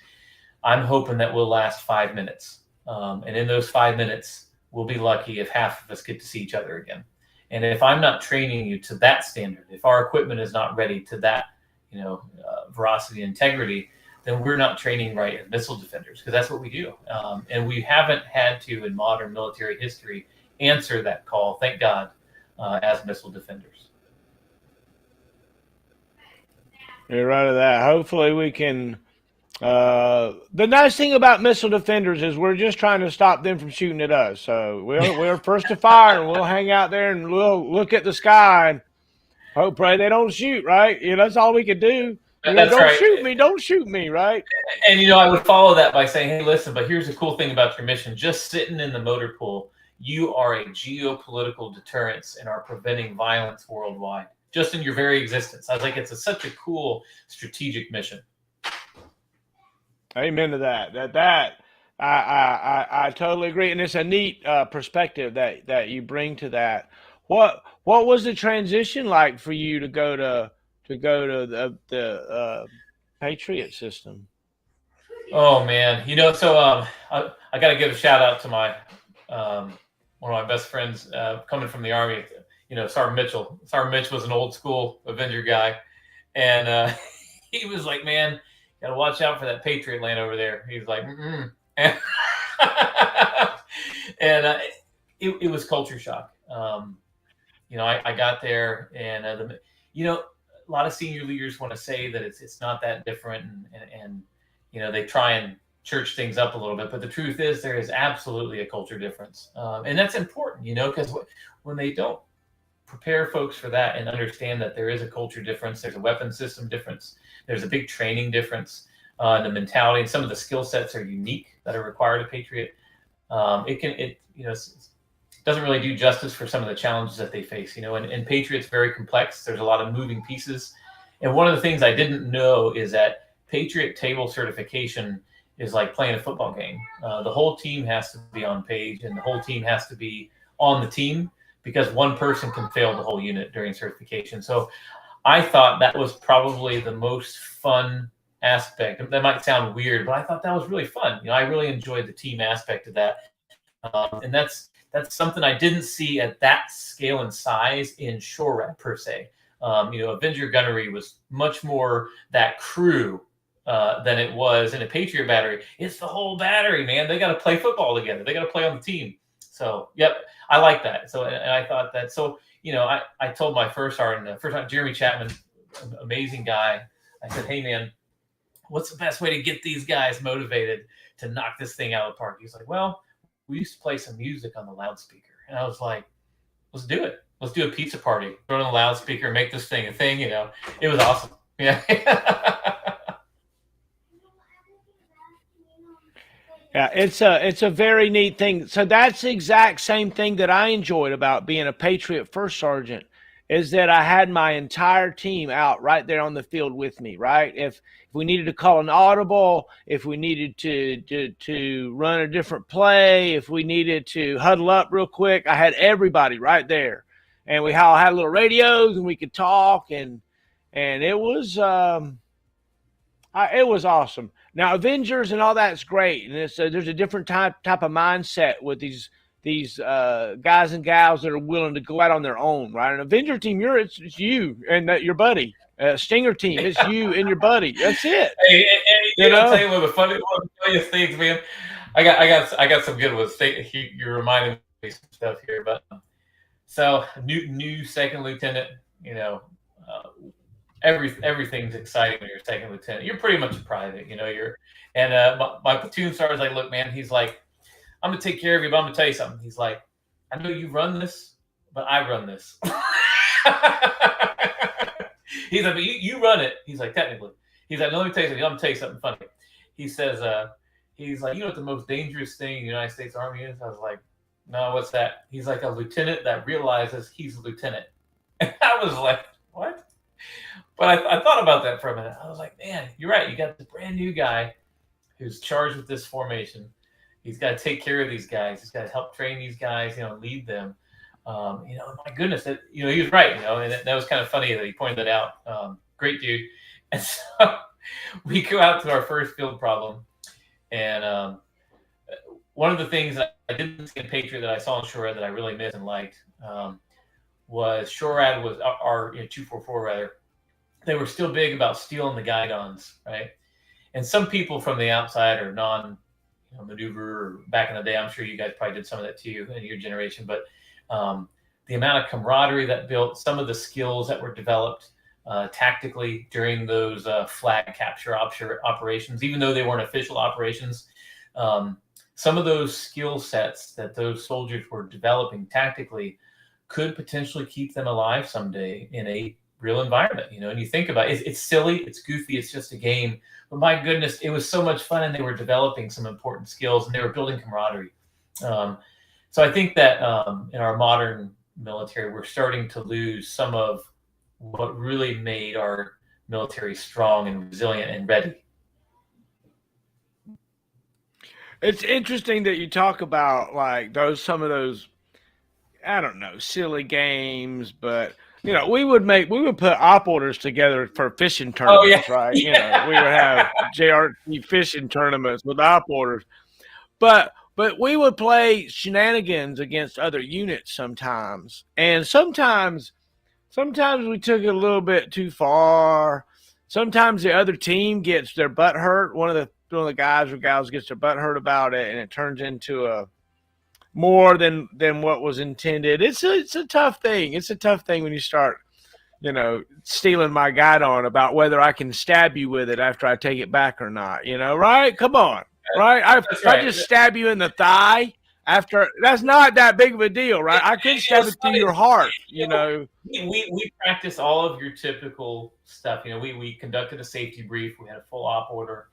I'm hoping that we'll last 5 minutes. And in those 5 minutes, we'll be lucky if half of us get to see each other again. And if I'm not training you to that standard, if our equipment is not ready to that, veracity and integrity, then we're not training right as missile defenders, because that's what we do. And we haven't had to, in modern military history, answer that call, thank God, as missile defenders. You're right of that. Hopefully we can. The nice thing about missile defenders is we're just trying to stop them from shooting at us. So we're first to fire, and we'll hang out there and we'll look at the sky and hope pray they don't shoot. Right? That's all we can do. That's Don't right. shoot me. Don't shoot me. Right? And I would follow that by saying, hey, listen, but here's the cool thing about your mission. Just sitting in the motor pool, you are a geopolitical deterrence and are preventing violence worldwide, just in your very existence. I was like, it's such a cool strategic mission. Amen to that. I totally agree, and it's a neat perspective that you bring to that. What was the transition like for you to go to the Patriot system? Oh man, so I got to give a shout out to my one of my best friends coming from the Army. Sergeant Mitchell. Sergeant Mitch was an old school Avenger guy, and he was like, "Man, got to watch out for that Patriot land over there." He was like, and, and it was culture shock. I got there, and a lot of senior leaders want to say that it's not that different, and they try and church things up a little bit, but the truth is there is absolutely a culture difference, and that's important, because when they don't prepare folks for that and understand that there is a culture difference, there's a weapon system difference, there's a big training difference, the mentality and some of the skill sets are unique that are required of Patriot. It doesn't really do justice for some of the challenges that they face, and Patriot's very complex. There's a lot of moving pieces. And one of the things I didn't know is that Patriot table certification is like playing a football game. The whole team has to be on page, and the whole team has to be on the team, because one person can fail the whole unit during certification. So I thought that was probably the most fun aspect. That might sound weird, but I thought that was really fun. I really enjoyed the team aspect of that. And that's something I didn't see at that scale and size in SHORAD per se. Avenger Gunnery was much more that crew than it was in a Patriot battery. It's the whole battery, man. They got to play football together. They got to play on the team. So, yep, I like that. So, and I thought that. So, I told my first sergeant, Jeremy Chapman, amazing guy. I said, hey, man, what's the best way to get these guys motivated to knock this thing out of the park? He's like, well, we used to play some music on the loudspeaker. And I was like, let's do it. Let's do a pizza party. Throw it on the loudspeaker, make this thing a thing. It was awesome. Yeah. Yeah, it's a very neat thing. So that's the exact same thing that I enjoyed about being a Patriot First Sergeant, is that I had my entire team out right there on the field with me. Right, if we needed to call an audible, if we needed to run a different play, if we needed to huddle up real quick, I had everybody right there, and we all had little radios and we could talk, and it was it was awesome. Now, Avengers and all that's great, and there's a different type of mindset with these guys and gals that are willing to go out on their own, right? An Avenger team, it's you and your buddy. Stinger team, it's you and your buddy. That's it. Hey, I'll tell you one of the funniest things, man. I got some good ones. You're reminding me some stuff here, but so new second lieutenant, everything's exciting when you're second lieutenant. You're pretty much a private, my platoon sergeant's like, look, man, he's like, I'm gonna take care of you, but I'm gonna tell you something. He's like, I know you run this, but I run this. He's like, but you run it. He's like, technically. He's like, let me tell you something. I'm gonna tell you something funny. He says, he's like, you know what the most dangerous thing in the United States Army is? I was like, no, what's that? He's like, a lieutenant that realizes he's a lieutenant. And I was like, what? But I thought about that for a minute. I was like, man, you're right. You got this brand new guy who's charged with this formation. He's got to take care of these guys. He's got to help train these guys, lead them. My goodness, he was right, and that was kind of funny that he pointed that out. Great dude. And so we go out to our first field problem. And one of the things that I didn't see in Patriot that I saw in SHORAD that I really missed and liked was SHORAD was our 244 rather. They were still big about stealing the guidons, right? And some people from the outside or maneuver or back in the day, I'm sure you guys probably did some of that too in your generation, but the amount of camaraderie that built, some of the skills that were developed tactically during those flag capture operations, even though they weren't official operations, some of those skill sets that those soldiers were developing tactically could potentially keep them alive someday in a real environment, and you think about it, it's silly, it's goofy, it's just a game, but my goodness, it was so much fun, and they were developing some important skills, and they were building camaraderie. So I think that in our modern military, we're starting to lose some of what really made our military strong and resilient and ready. It's interesting that you talk about like some of those, I don't know, silly games, but we would put op orders together for fishing tournaments, right? Yeah. We would have JRT fishing tournaments with op orders, but we would play shenanigans against other units sometimes, and sometimes we took it a little bit too far. Sometimes the other team gets their butt hurt. One of the guys or gals gets their butt hurt about it, and it turns into a more than what was intended. It's a tough thing. It's a tough thing when you start, stealing my guidon about whether I can stab you with it after I take it back or not. Right? Come on, right? If I just stab you in the thigh after, that's not that big of a deal, right? I could stab it through your heart. We practice all of your typical stuff. We conducted a safety brief. We had a full op order.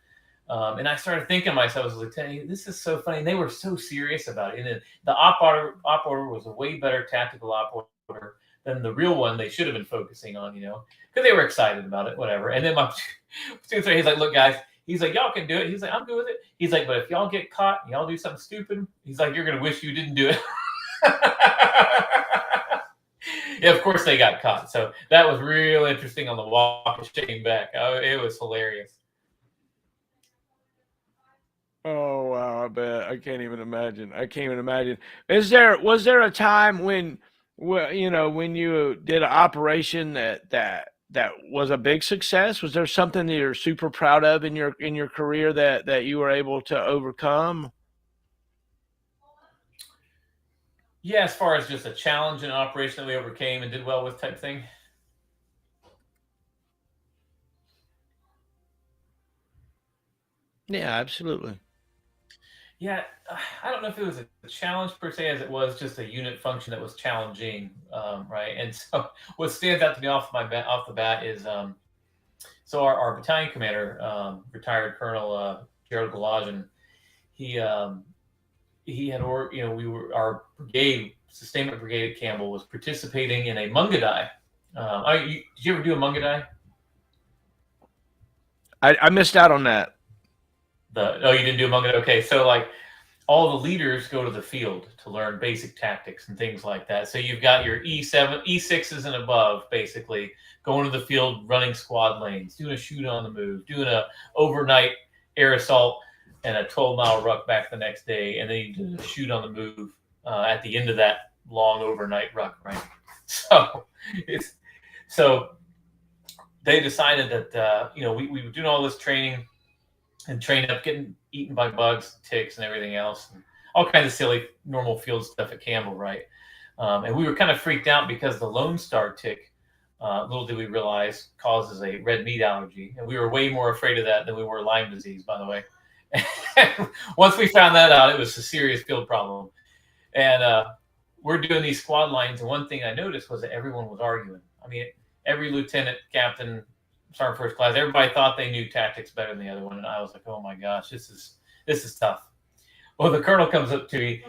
And I started thinking to myself as a lieutenant, this is so funny. And they were so serious about it. And the op order was a way better tactical op order than the real one they should have been focusing on, because they were excited about it, whatever. And then my platoon sergeant, he's like, look, guys, he's like, y'all can do it. He's like, I'm good with it. He's like, but if y'all get caught and y'all do something stupid, he's like, you're going to wish you didn't do it. Yeah, of course they got caught. So that was real interesting on the walk of shame back. It was hilarious. Oh wow! I bet I can't even imagine. Was there a time when you did an operation that that was a big success? Was there something that you're super proud of in your career that you were able to overcome? Yeah, as far as just a challenge and operation that we overcame and did well with type thing. Yeah, absolutely. Yeah, I don't know if it was a challenge per se as it was just a unit function that was challenging, right? And so what stands out to me off the bat is so our battalion commander, retired Colonel Gerald Galajan, he he had we were our brigade sustainment brigade at Campbell was participating in a Mungadai. Did you ever do a Mungadai? I missed out on that. You didn't do a Mungadai. Okay, so like all the leaders go to the field to learn basic tactics and things like that. So you've got your E7, E6s and above, basically going to the field, running squad lanes, doing a shoot on the move, doing a overnight air assault and a 12-mile ruck back the next day, and then you do a shoot on the move at the end of that long overnight ruck, right? So it's so they decided that we were doing all this training and training up, getting eaten by bugs, ticks, and everything else, and all kinds of silly normal field stuff at Campbell, right? And we were kind of freaked out because the Lone Star tick, little did we realize, causes a red meat allergy, and we were way more afraid of that than we were Lyme disease, by the way. Once we found that out, it was a serious field problem, and we're doing these squad lines, and one thing I noticed was that everyone was arguing. I mean, every lieutenant, captain, sergeant first class, everybody thought they knew tactics better than the other one, and I was like, oh my gosh, this is tough. Well, the colonel comes up to me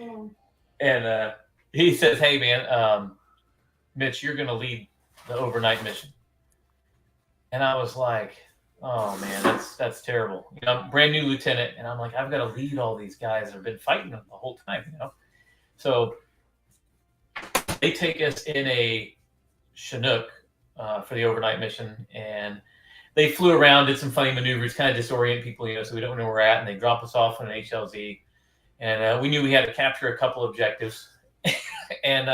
and he says, hey man, Mitch, you're going to lead the overnight mission. And I was like, oh man, that's terrible. I'm brand new lieutenant, and I'm like, I've got to lead all these guys that have been fighting them the whole time, So they take us in a Chinook for the overnight mission, and they flew around, did some funny maneuvers, kind of disorient people, so we don't know where we're at, and they drop us off on an HLZ. And we knew we had to capture a couple objectives, and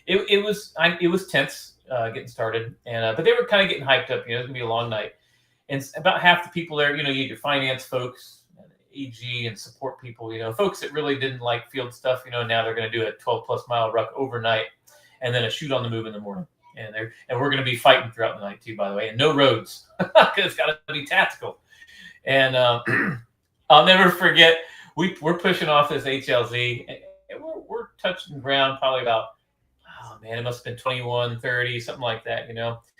it was tense getting started, and but they were kind of getting hyped up. It was gonna be a long night, and about half the people there, you had your finance folks, EG, and support people, folks that really didn't like field stuff. Now they're going to do a 12+ mile ruck overnight, and then a shoot on the move in the morning. And we're going to be fighting throughout the night too, by the way, and no roads because it's got to be tactical. And I'll never forget, we're pushing off this HLZ, and we're touching ground probably about, oh man, it must have been 21:30, something like that,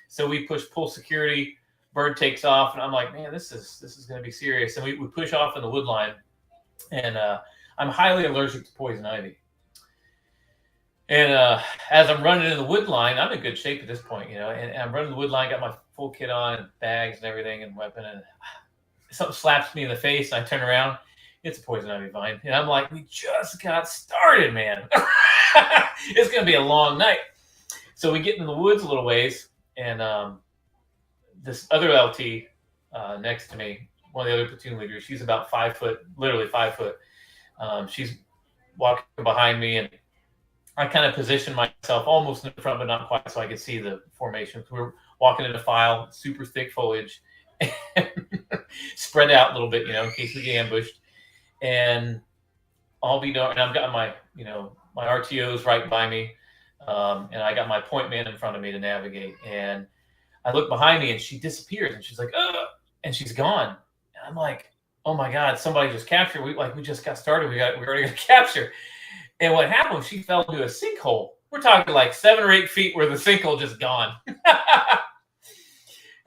So we push pull security, bird takes off, and I'm like, man, this is going to be serious. And we push off in the wood line, and I'm highly allergic to poison ivy. And as I'm running in the wood line, I'm in good shape at this point, and I'm running the wood line, got my full kit on and bags and everything and weapon, and something slaps me in the face, and I turn around. It's a poison ivy vine. And I'm like, we just got started, man. It's going to be a long night. So we get in the woods a little ways, and this other LT next to me, one of the other platoon leaders, she's about 5 foot, literally 5 foot. She's walking behind me, and I kind of positioned myself almost in the front, but not quite, so I could see the formation. We were walking in a file, super thick foliage, spread out a little bit, in case we get ambushed. And and I've got my, my RTOs right by me, and I got my point man in front of me to navigate. And I look behind me, and she disappears, and she's like, "Ugh," and she's gone. And I'm like, oh my God, somebody just captured. We just got started. We already got to capture. And what happened was she fell into a sinkhole. We're talking like 7 or 8 feet where the sinkhole just gone. And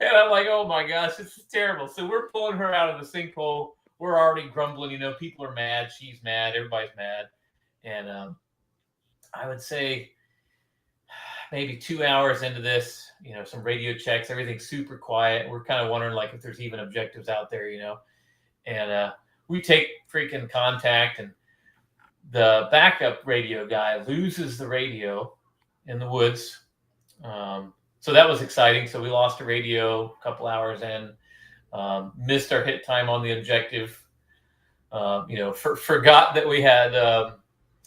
I'm like, oh my gosh, this is terrible. So we're pulling her out of the sinkhole. We're already grumbling, people are mad. She's mad. Everybody's mad. And I would say maybe 2 hours into this, some radio checks, everything's super quiet. We're kind of wondering like if there's even objectives out there, and we take freaking contact, and the backup radio guy loses the radio in the woods. So that was exciting. So we lost a radio a couple hours in, missed our hit time on the objective, forgot that we had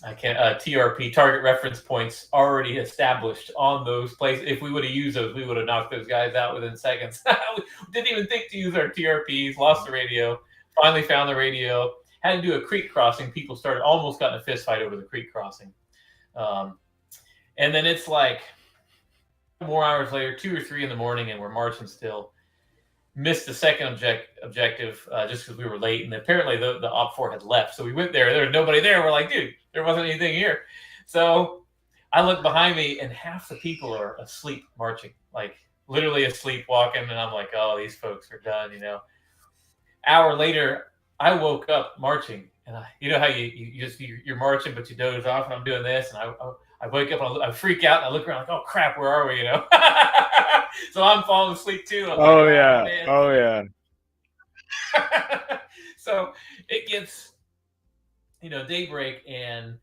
I can't TRP, target reference points, already established on those places. If we would have used those, we would have knocked those guys out within seconds. We didn't even think to use our TRPs. Lost the radio. Finally found the radio. Had to do a creek crossing. People started almost got in a fist fight over the creek crossing. And then it's like more hours later, 2 or 3 in the morning, and we're marching still. Missed the second objective just because we were late, and apparently the Op 4 had left. So we went there. There was nobody there. We're like, dude, there wasn't anything here. So I look behind me, and half the people are asleep marching, like literally asleep walking. And I'm like, oh, these folks are done, you know. Hour later, I woke up marching, and you know how you're marching, but you doze off, and I'm doing this, and I wake up, and I freak out, and I look around like, oh crap, where are we? You know. So I'm falling asleep too. I'm Oh like, yeah. man. Oh yeah. So it gets, daybreak, and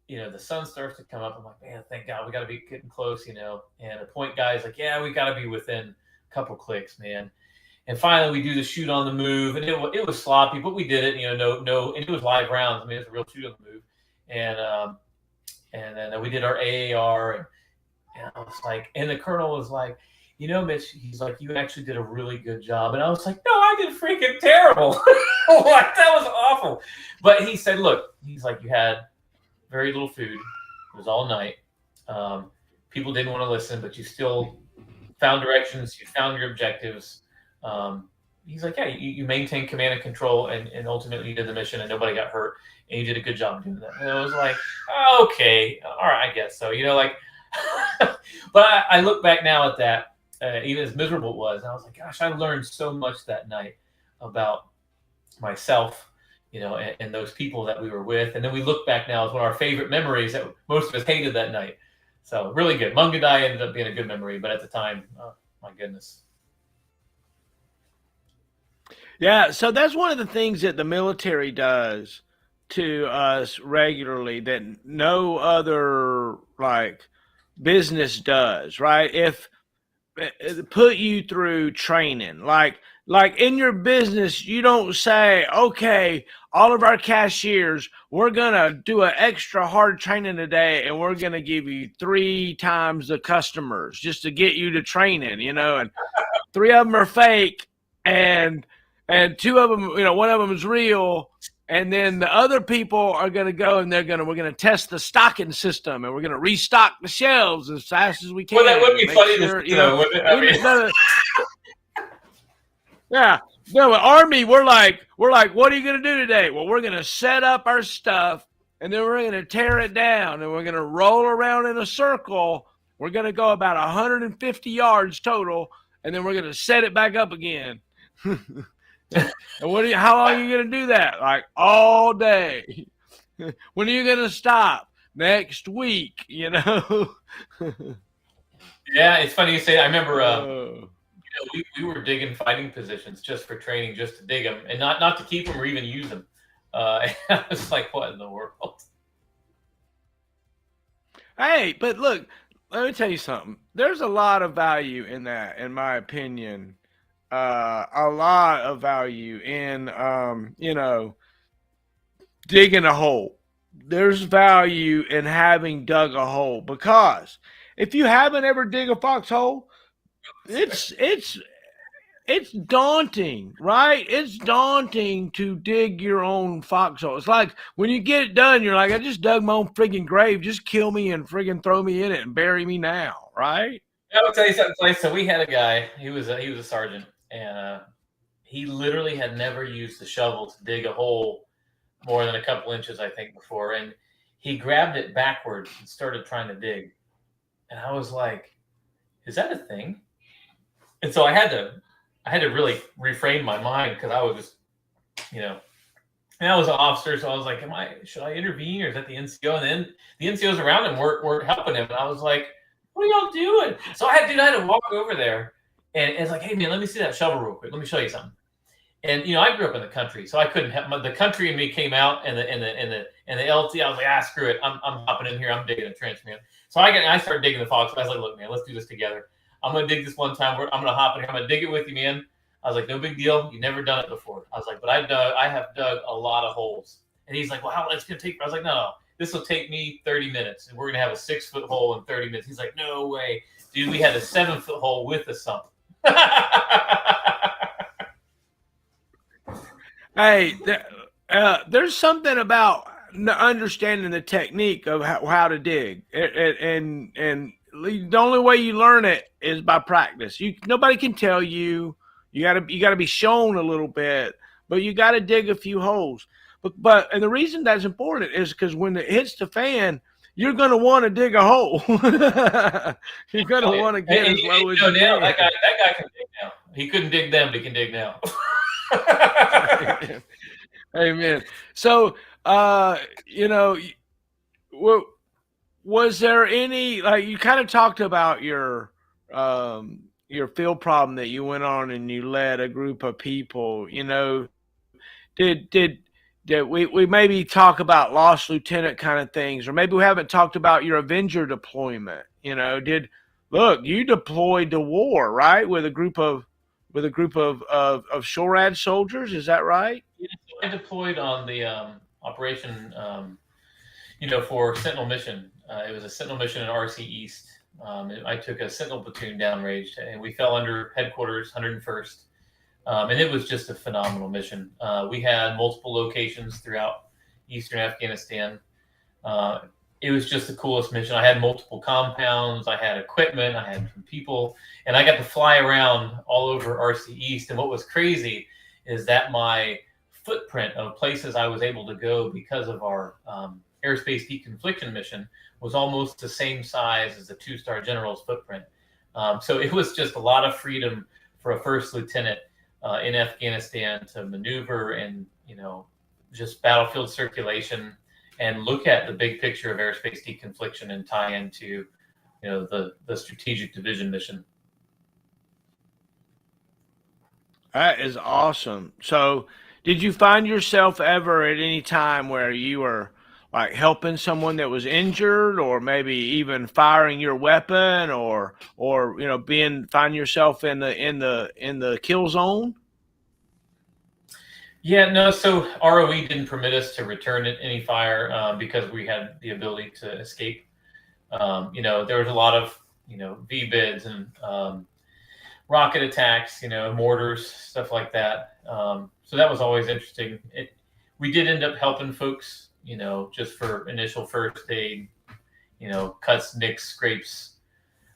the sun starts to come up. I'm like, man, thank God, we got to be getting close, And the point guy's like, yeah, we got to be within a couple clicks, man. And finally, we do the shoot on the move, and it was sloppy, but we did it. No, and it was live rounds. I mean, it's a real shoot on the move, and then we did our AAR, and I was like, and the colonel was like, Mitch, he's like, you actually did a really good job, and I was like, no, I did freaking terrible. Like, that was awful. But he said, look, he's like, you had very little food. It was all night. People didn't want to listen, but you still found directions. You found your objectives. He's like, yeah, you maintained command and control, and ultimately you did the mission, and nobody got hurt, and you did a good job doing that. And I was like, okay, all right, I guess so. But I look back now at that, even as miserable it was, and I was like, gosh, I learned so much that night about myself, and those people that we were with. And then we look back now as one of our favorite memories that most of us hated that night. So really good. Mungadai ended up being a good memory, but at the time, oh my goodness. Yeah, so that's one of the things that the military does to us regularly that no other like business does, right? If put you through training, like in your business, you don't say, okay, all of our cashiers, we're gonna do an extra hard training today, and we're gonna give you 3 times the customers just to get you to training, and 3 of them are fake, and 2 of them, one of them is real, and then the other people are going to go and we're going to test the stocking system, and we're going to restock the shelves as fast as we can. Well, that would be funny, wouldn't it? I mean... Yeah, no, Army, we're like, what are you going to do today? Well, we're going to set up our stuff, and then we're going to tear it down, and we're going to roll around in a circle. We're going to go about 150 yards total, and then we're going to set it back up again. And how long are you going to do that? Like all day. When are you going to stop? Next week, Yeah, it's funny you say that. I remember we were digging fighting positions just for training, just to dig them, and not to keep them or even use them. I was like, what in the world? Hey, but look, let me tell you something. There's a lot of value in that, in my opinion. A lot of value in, digging a hole. There's value in having dug a hole, because if you haven't ever dig a foxhole, it's daunting, right? It's daunting to dig your own foxhole. It's like when you get it done, you're like, I just dug my own friggin' grave. Just kill me and friggin' throw me in it and bury me now, right? I'll tell you something. So we had a guy. He was a sergeant, and he literally had never used the shovel to dig a hole more than a couple inches, I think, before. And he grabbed it backwards and started trying to dig. And I was like, is that a thing? And so I had to really refrain my mind, because I was just, and I was an officer, so I was like, should I intervene, or is that the NCO? And then the NCOs around him weren't helping him. And I was like, what are y'all doing? So I had to walk over there, and it's like, hey man, let me see that shovel real quick. Let me show you something. And I grew up in the country, so I couldn't have the country in me came out, and the LT. I was like, screw it, I'm hopping in here. I'm digging a trench, man. So I started digging the fox. I was like, look, man, let's do this together. I'm gonna dig this one time. I'm gonna hop in here. I'm gonna dig it with you, man. I was like, no big deal. You've never done it before. I was like, but I have dug a lot of holes. And he's like, well, how long it's gonna take? I was like, no, this will take me 30 minutes, and we're gonna have a 6-foot hole in 30 minutes. He's like, no way, dude. We had a 7-foot hole with a sump. Hey, there's something about understanding the technique of how to dig, and the only way you learn it is by practice. Nobody can tell you. You gotta be shown a little bit, but you gotta dig a few holes. But and the reason that's important is because when it hits the fan, you're gonna want to dig a hole. You're gonna want to get as low as you now, can. that guy can dig now. He couldn't dig then, but he can dig now. Amen. So, was there any, like, you kind of talked about your field problem that you went on and you led a group of people. Did did did we maybe talk about lost lieutenant kind of things, or maybe we haven't talked about your Avenger deployment? Did look, you deployed to war, right, with a group of SHORAD soldiers? Is that right? Yeah, so I deployed on the operation, for Sentinel mission. It was a Sentinel mission in RC East. I took a Sentinel platoon downrange, and we fell under headquarters, 101st. And it was just a phenomenal mission. We had multiple locations throughout eastern Afghanistan. It was just the coolest mission. I had multiple compounds, I had equipment, I had people, and I got to fly around all over RC East. And what was crazy is that my footprint of places I was able to go because of our airspace deconfliction mission was almost the same size as the 2-star general's footprint. So it was just a lot of freedom for a first lieutenant in Afghanistan to maneuver and, just battlefield circulation and look at the big picture of airspace deconfliction and tie into, the strategic division mission. That is awesome. So, did you find yourself ever at any time where you were like helping someone that was injured, or maybe even firing your weapon, or find yourself in the kill zone? Yeah, no. So ROE didn't permit us to return any fire because we had the ability to escape. There was a lot of V-bids and rocket attacks, mortars, stuff like that. So that was always interesting. We did end up helping folks, just for initial first aid, cuts, nicks, scrapes,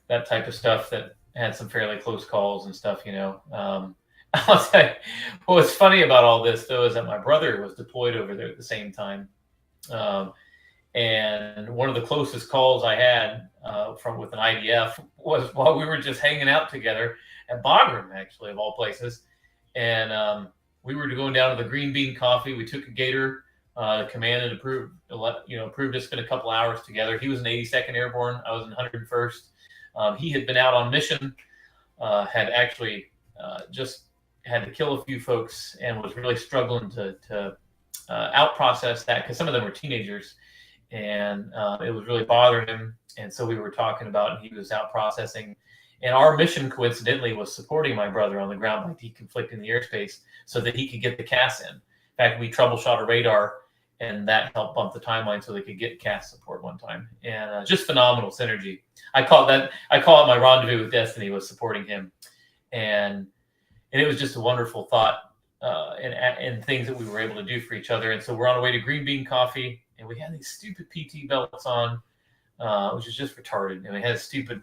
that type of stuff that had some fairly close calls and stuff. I'll tell you, what's funny about all this, though, is that my brother was deployed over there at the same time. And one of the closest calls I had with an IDF was while we were just hanging out together at Bagram, actually, of all places. And we were going down to the Green Bean Coffee. We took a gator. The command had approved to spend a couple hours together. He was in 82nd Airborne. I was in 101st. He had been out on mission, had actually just had to kill a few folks, and was really struggling to out process that because some of them were teenagers, and it was really bothering him. And so we were talking about, and he was out processing. And our mission, coincidentally, was supporting my brother on the ground by deconflicting the airspace so that he could get the CAS in. In fact, we troubleshot a radar, and that helped bump the timeline so they could get CAS support one time. And just phenomenal synergy. I call it my rendezvous with destiny, was supporting him. And it was just a wonderful thought and things that we were able to do for each other. And so we're on our way to Green Bean Coffee, and we had these stupid PT belts on, which is just retarded. And we had a stupid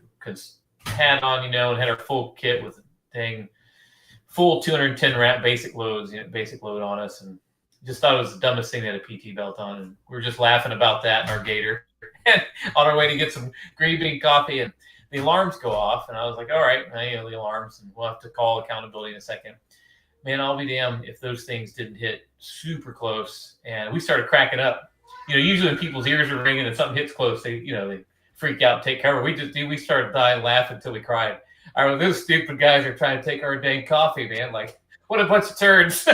hat on, and had our full kit with full 210 rap basic load on us, and just thought it was the dumbest thing to have a PT belt on. And we were just laughing about that in our gator and on our way to get some Green Bean Coffee, and the alarms go off, and I was like, all right, the alarms, and we'll have to call accountability in a second. Man, I'll be damned if those things didn't hit super close. And we started cracking up. Usually when people's ears are ringing and something hits close, they freak out and take cover. We started dying laughing until we cried. Those stupid guys are trying to take our dang coffee, man. Like, what a bunch of turds.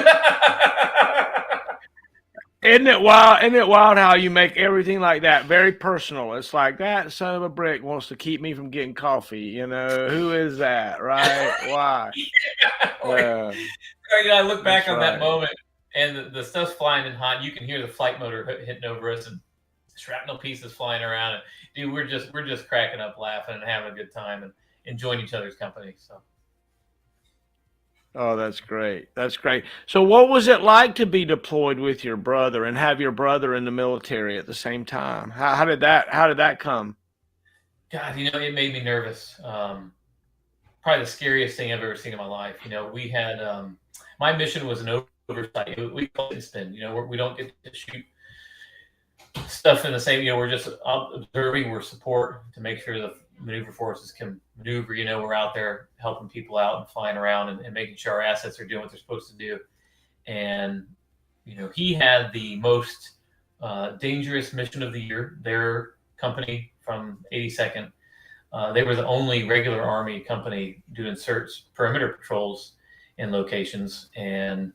Isn't it wild? Isn't it wild how you make everything like that very personal? It's like, that son of a brick wants to keep me from getting coffee. Who is that, right? Why? I look back on that moment, and the stuff's flying in hot. You can hear the flight motor hitting over us, and shrapnel pieces flying around. And, dude, we're just cracking up, laughing, and having a good time, and enjoying each other's company. So. Oh, that's great. That's great. So, what was it like to be deployed with your brother and have your brother in the military at the same time? How did that come? God, it made me nervous. Probably the scariest thing I've ever seen in my life. We had my mission was an oversight. We call it spin. We don't get to shoot stuff in the same. We're just observing. We're support to make sure the maneuver forces can maneuver. We're out there helping people out and flying around and making sure our assets are doing what they're supposed to do. And he had the most dangerous mission of the year. Their company from 82nd. They were the only regular Army company doing perimeter patrols in locations. And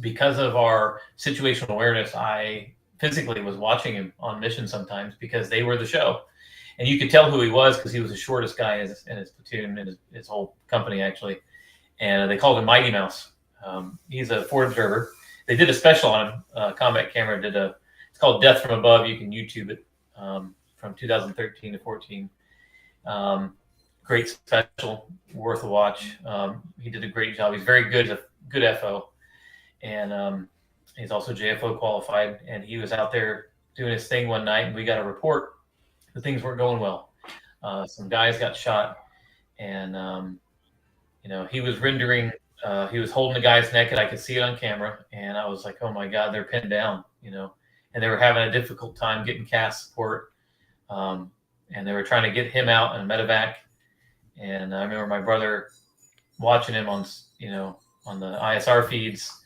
because of our situational awareness, I physically was watching him on mission sometimes because they were the show. And you could tell who he was because he was the shortest guy in his platoon, in his whole company, actually. And they called him Mighty Mouse. He's a forward observer. They did a special on him. Combat Camera it's called Death from Above. You can YouTube it from 2013 to 14. Great special, worth a watch. He did a great job. He's very good FO, and he's also JFO qualified. And he was out there doing his thing one night, and we got a report that things weren't going well. Some guys got shot, and he was rendering. He was holding the guy's neck, and I could see it on camera. And I was like, "Oh my God, they're pinned down," and they were having a difficult time getting CAS support. And they were trying to get him out in a medevac. And I remember my brother watching him on the ISR feeds,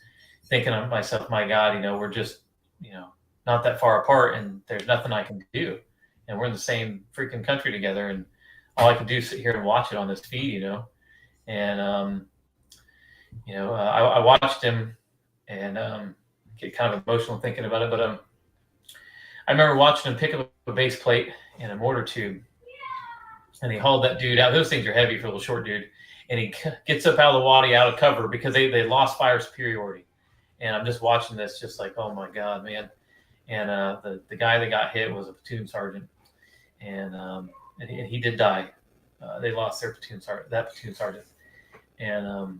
thinking of myself, my God, we're just, not that far apart, and there's nothing I can do. And we're in the same freaking country together, and all I can do is sit here and watch it on this feed, And, I watched him and get kind of emotional thinking about it. But I remember watching him pick up a base plate and a mortar tube, and he hauled that dude out. Those things are heavy for a little short dude, and he gets up out of the wadi, out of cover, because they lost fire superiority. And I'm just watching this, just like, oh my God, man. And the guy that got hit was a platoon sergeant, and he did die. They lost their platoon sergeant, and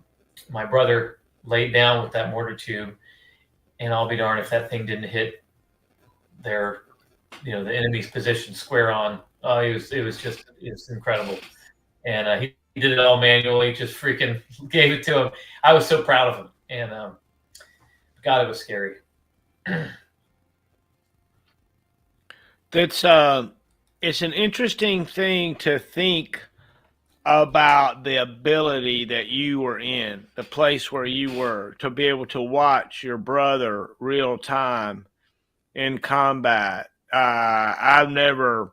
my brother laid down with that mortar tube, and I'll be darned if that thing didn't hit their, the enemy's position square on. It was incredible. And he did it all manually, just freaking gave it to him. I was so proud of him. And God, it was scary. It's an interesting thing to think about, the ability that you were in, the place where you were, to be able to watch your brother real time in combat. I've never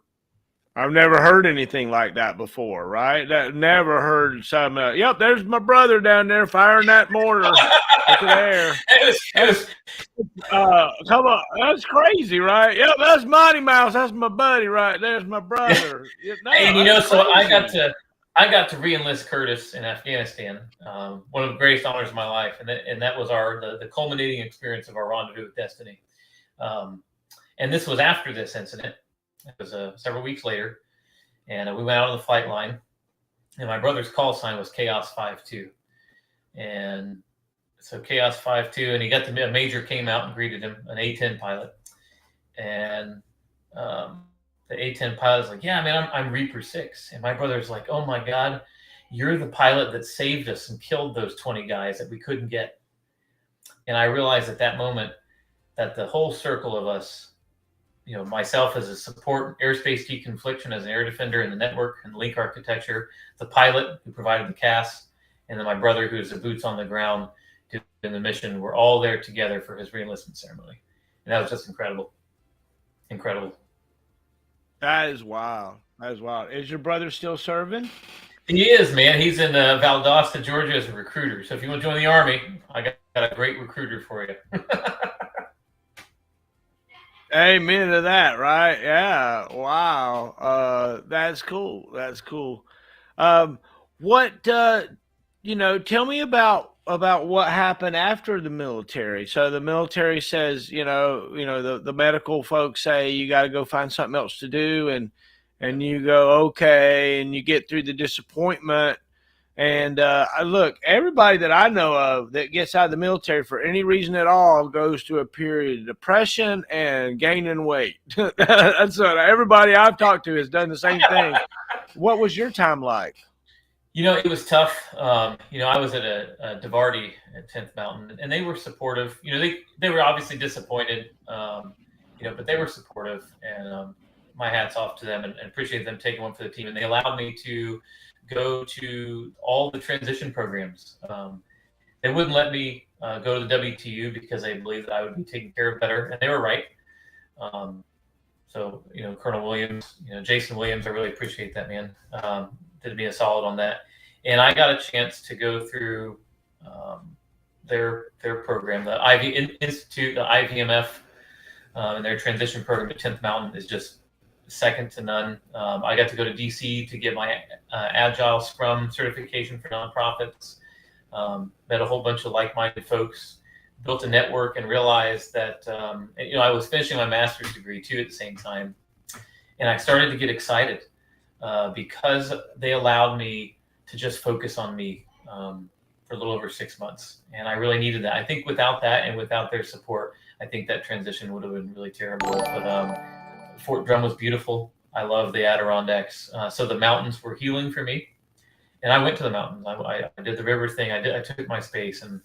heard anything like that before, right? Never heard something. Yep, there's my brother down there firing that mortar into the air. Come on, that's crazy, right? Yep, that's Mighty Mouse. That's my buddy, right? There's my brother. No, and so I got to re-enlist Curtis in Afghanistan. One of the greatest honors of my life, and that was the culminating experience of our rendezvous with destiny. And this was after this incident. It was several weeks later, and we went out on the flight line, and my brother's call sign was Chaos 5-2. And so Chaos 5-2, and a major came out and greeted him, an A-10 pilot. And the A-10 pilot's like, yeah, man, I'm Reaper 6. And my brother's like, oh my God, you're the pilot that saved us and killed those 20 guys that we couldn't get. And I realized at that moment that the whole circle of us, myself as a support airspace deconfliction as an air defender in the network and link architecture, the pilot who provided the CAS, and then my brother who's the boots on the ground doing the mission, we're all there together for his reenlistment ceremony. And that was just incredible. Incredible. That is wild. Is your brother still serving? He is, man. He's in Valdosta, Georgia as a recruiter. So if you want to join the Army, I got a great recruiter for you. Amen to that, right? Yeah. Wow. That's cool. Tell me about about what happened after the military. So the military says, the medical folks say you got to go find something else to do, and you go okay, and you get through the disappointment. And look, everybody that I know of that gets out of the military for any reason at all goes through a period of depression and gaining weight. That's what everybody I've talked to has done the same thing. What was your time like? It was tough. I was at a Divardi at 10th Mountain, and they were supportive. They were obviously disappointed, but they were supportive, and my hat's off to them, and appreciate them taking one for the team. And they allowed me to go to all the transition programs. They wouldn't let me go to the WTU because they believed that I would be taken care of better, and they were right. So, Colonel Williams, Jason Williams, I really appreciate that, man. Did me a solid on that. And I got a chance to go through their program, the IV Institute, the IVMF, and their transition program to 10th Mountain is just second to none. I got to go to DC to get my Agile Scrum certification for nonprofits. Met a whole bunch of like-minded folks, built a network, and realized that I was finishing my master's degree too at the same time, and I started to get excited because they allowed me to just focus on me for a little over 6 months, and I really needed that. I think without that and without their support, I think that transition would have been really terrible. But Fort Drum was beautiful. I love the Adirondacks, so the mountains were healing for me, and I went to the mountains. I did the river thing. I took my space, and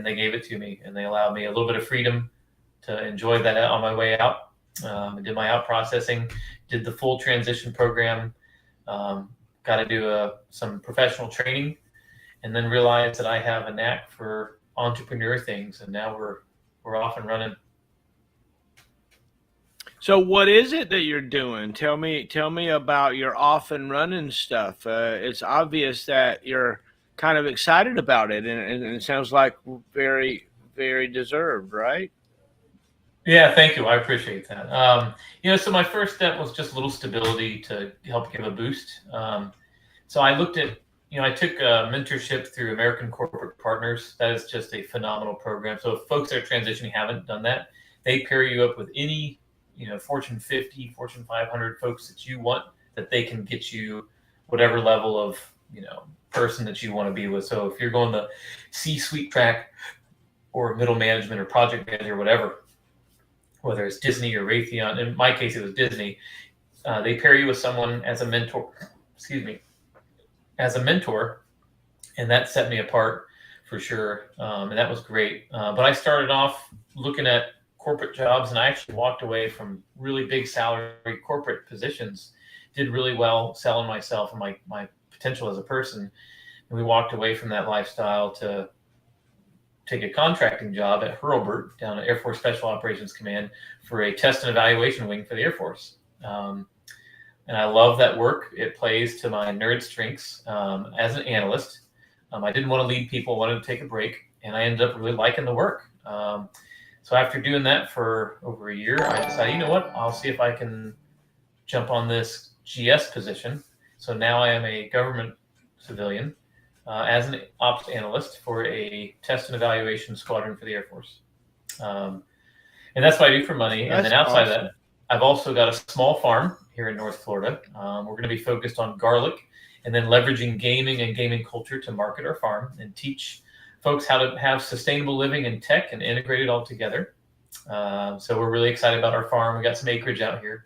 they gave it to me, and they allowed me a little bit of freedom to enjoy that on my way out. I did my out processing, did the full transition program, got to do some professional training, and then realized that I have a knack for entrepreneur things, and now we're off and running. So what is it that you're doing? Tell me about your off and running stuff. It's obvious that you're kind of excited about it, and it sounds like very, very deserved, right? Yeah, thank you. I appreciate that. So my first step was just a little stability to help give a boost. So I looked at, I took a mentorship through American Corporate Partners. That is just a phenomenal program. So if folks that are transitioning haven't done that, they pair you up with any, Fortune 50, Fortune 500 folks that you want, that they can get you whatever level of, person that you want to be with. So if you're going the C-suite track or middle management or project manager, whatever, whether it's Disney or Raytheon, in my case, it was Disney, they pair you with someone as a mentor, and that set me apart for sure. And that was great. But I started off looking at corporate jobs, and I actually walked away from really big salary corporate positions, did really well selling myself and my potential as a person. And we walked away from that lifestyle to take a contracting job at Hurlburt down at Air Force Special Operations Command for a test and evaluation wing for the Air Force. And I love that work. It plays to my nerd strengths as an analyst. I didn't want to lead people, wanted to take a break, and I ended up really liking the work. So after doing that for over a year, I decided, you know what, I'll see if I can jump on this GS position. So now I am a government civilian as an ops analyst for a test and evaluation squadron for the Air Force. And that's what I do for money. And then outside of that, I've also got a small farm here in North Florida. We're going to be focused on garlic and then leveraging gaming and gaming culture to market our farm and teach folks how to have sustainable living in tech and integrate it all together. So we're really excited about our farm. We got some acreage out here,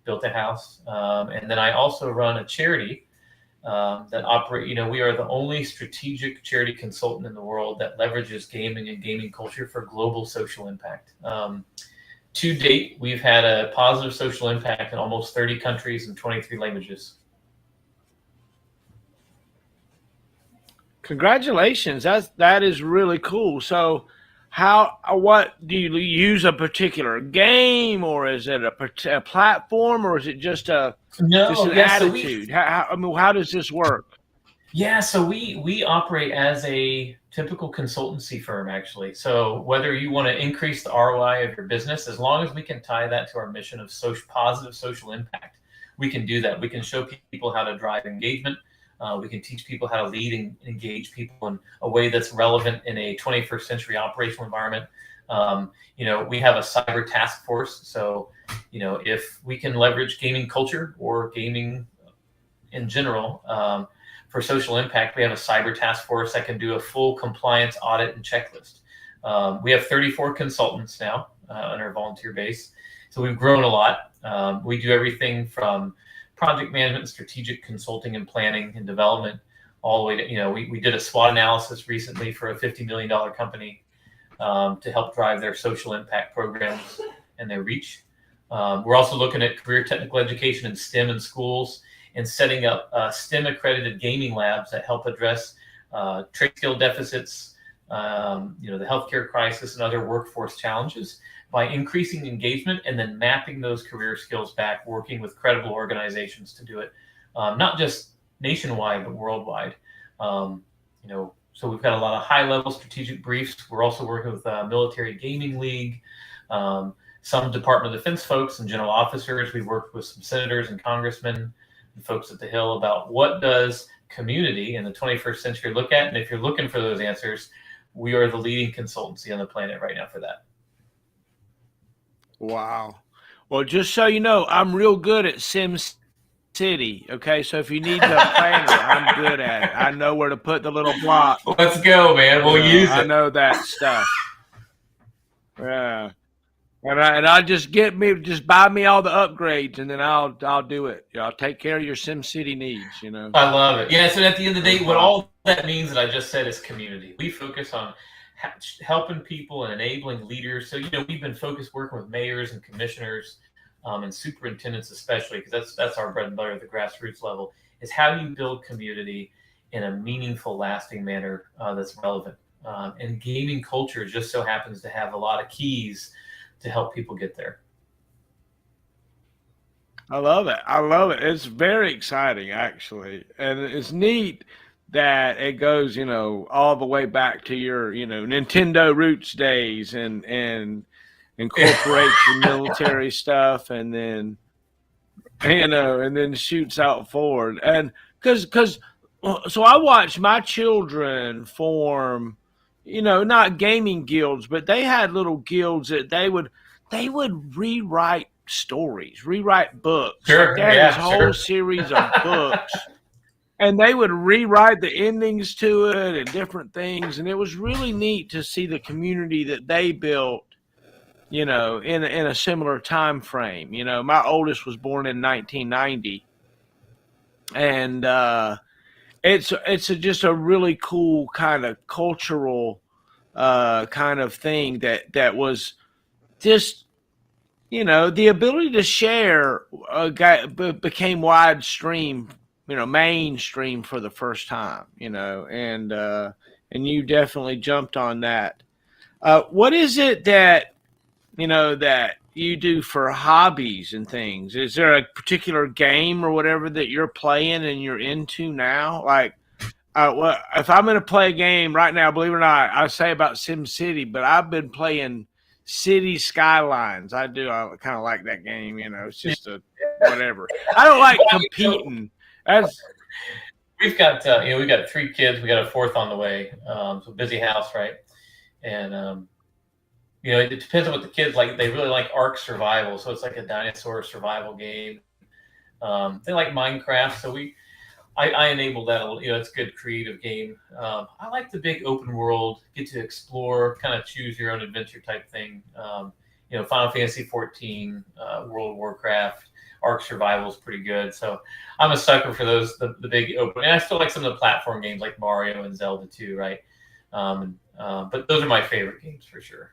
built a house. And then I also run a charity that operate, we are the only strategic charity consultant in the world that leverages gaming and gaming culture for global social impact. To date, we've had a positive social impact in almost 30 countries and 23 languages. Congratulations. That is really cool. So what do you use, a particular game, or is it a platform, or is it just an attitude? How does this work? Yeah, so we operate as a typical consultancy firm, actually. So whether you want to increase the ROI of your business, as long as we can tie that to our mission of positive social impact, we can do that. We can show people how to drive engagement, We can teach people how to lead and engage people in a way that's relevant in a 21st century operational environment. We have a cyber task force. So, if we can leverage gaming culture or gaming in general for social impact, we have a cyber task force that can do a full compliance audit and checklist. We have 34 consultants now on our volunteer base. So we've grown a lot. We do everything from project management, strategic consulting and planning and development, all the way to, we did a SWOT analysis recently for a $50 million company to help drive their social impact programs and their reach. We're also looking at career technical education in STEM in schools and setting up STEM accredited gaming labs that help address trade skill deficits, the healthcare crisis and other workforce challenges by increasing engagement and then mapping those career skills back, working with credible organizations to do it, not just nationwide, but worldwide. So we've got a lot of high-level strategic briefs. We're also working with Military Gaming League, some Department of Defense folks and general officers. We worked with some senators and congressmen and folks at the Hill about what does community in the 21st century look at. And if you're looking for those answers, we are the leading consultancy on the planet right now for that. Wow. Well, just so you know, I'm real good at Sim City. Okay, so if you need the planner, I'm good at it. I know where to put the little block. Let's go, man. We'll use it. I know that stuff. Yeah. And I just buy me all the upgrades, and then I'll do it. I'll take care of your Sim City needs. I love it. Yeah. So at the end of the day, what all that means that I just said is community. We focus on helping people and enabling leaders. So we've been focused working with mayors and commissioners and superintendents, especially because that's our bread and butter at the grassroots level. Is how do you build community in a meaningful, lasting manner that's relevant. And gaming culture just so happens to have a lot of keys to help people get there. I love it. It's very exciting, actually. And it's neat that it goes, all the way back to your, Nintendo roots days and incorporates your military stuff and then, and then shoots out forward. And so I watched my children form, not gaming guilds, but they had little guilds that they would rewrite stories, rewrite books. Sure, they had this whole series of books, and they would rewrite the endings to it and different things. And it was really neat to see the community that they built, in a similar time frame. My oldest was born in 1990, and it's just a really cool kind of cultural kind of thing that was just, the ability to share became mainstream for the first time, and you definitely jumped on that. What is it that you do for hobbies and things? Is there a particular game or whatever that you're playing and you're into now? Like, if I'm going to play a game right now, believe it or not, I say about Sim City, but I've been playing City Skylines. I kind of like that game. It's just whatever. I don't like competing. We've got 3 kids. We got a 4th on the way. So busy house, right? And it depends on what the kids like. They really like Ark Survival, so it's like a dinosaur survival game. They like Minecraft, so I enable that a little. It's a good creative game. I like the big open world, get to explore, kind of choose your own adventure type thing. Final Fantasy 14, World of Warcraft, Ark Survival is pretty good. So I'm a sucker for those, the big open. And I still like some of the platform games like Mario and Zelda too, right? But those are my favorite games for sure.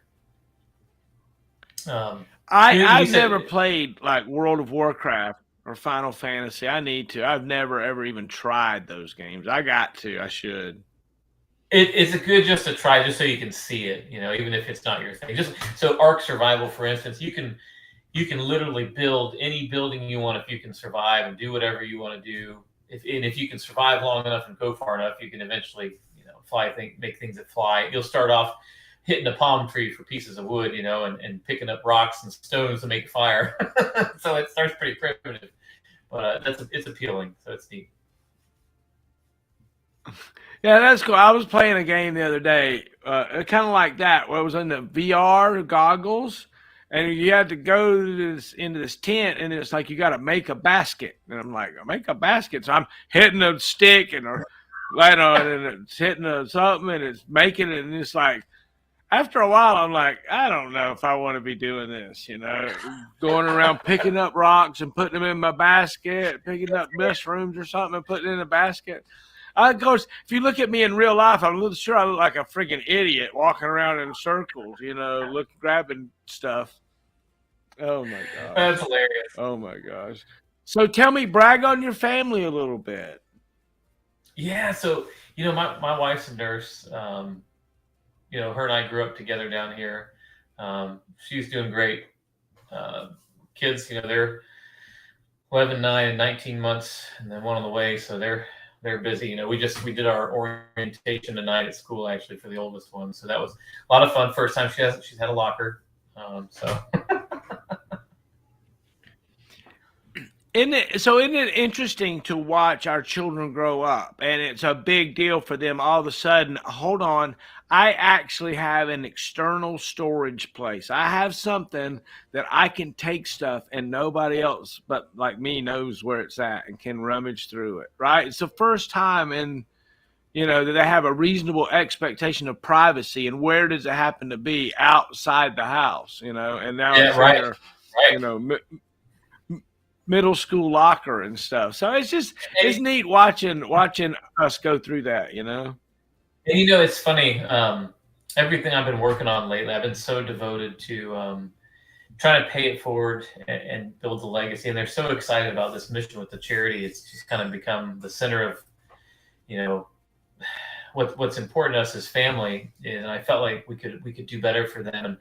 I've never played like World of Warcraft or Final Fantasy. I need to. I've never ever even tried those games. I got to. I should. It's a good just to try, just so you can see it. Even if it's not your thing. Just so Ark Survival, for instance, you can literally build any building you want if you can survive and do whatever you want to do. If you can survive long enough and go far enough, you can eventually make things that fly. You'll start off hitting a palm tree for pieces of wood, and picking up rocks and stones to make fire. So it starts pretty primitive, but it's appealing. So it's neat. Yeah, that's cool. I was playing a game the other day, kind of like that, where it was in the VR goggles, and you had to go to into this tent, and it's like you got to make a basket, and I'm like, make a basket. So I'm hitting a stick and a light on, and it's hitting a something, and it's making it, and it's like after a while, I'm like, I don't know if I want to be doing this, going around picking up rocks and putting them in my basket, picking up mushrooms or something and putting it in a basket. Of course, if you look at me in real life, I'm a little sure I look like a freaking idiot walking around in circles, grabbing stuff. Oh my That's gosh. hilarious. Oh my gosh. So tell me, brag on your family a little bit. Yeah, so my wife's a nurse. Her and I grew up together down here. She's doing great. Uh, Kids, they're 11, 9, and 19 months, and then one on the way, so they're busy. We did our orientation tonight at school actually for the oldest one, so that was a lot of fun. First time she's had a locker. So Isn't it interesting to watch our children grow up? And it's a big deal for them all of a sudden. Hold on, I actually have an external storage place. I have something that I can take stuff and nobody else but like me knows where it's at and can rummage through it, right? It's the first time that they have a reasonable expectation of privacy. And where does it happen to be? Outside the house, and now yeah, it's in right, their, right. you know, middle school locker and stuff. So it's And, neat watching us go through that. and it's funny. Everything I've been working on lately, I've been so devoted to trying to pay it forward and build the legacy. And they're so excited about this mission with the charity. It's just kind of become the center of you know what's important to us as family. And I felt like we could do better for them. And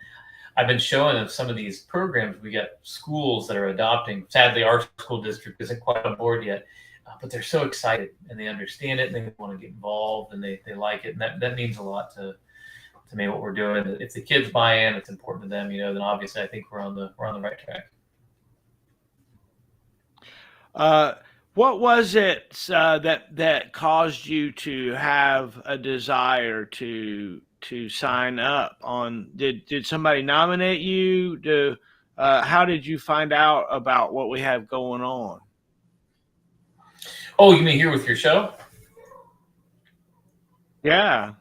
I've been showing them some of these programs. We got schools that are adopting. Sadly, our school district isn't quite on board yet, but they're so excited and they understand it and they want to get involved and they like it. And that means a lot to me what we're doing. If the kids buy in, it's important to them. Then obviously I think we're on the right track. uh what was it that caused you to have a desire to sign up on? Did somebody nominate you? How did you find out about what we have going on? Oh, you mean here with your show? Yeah.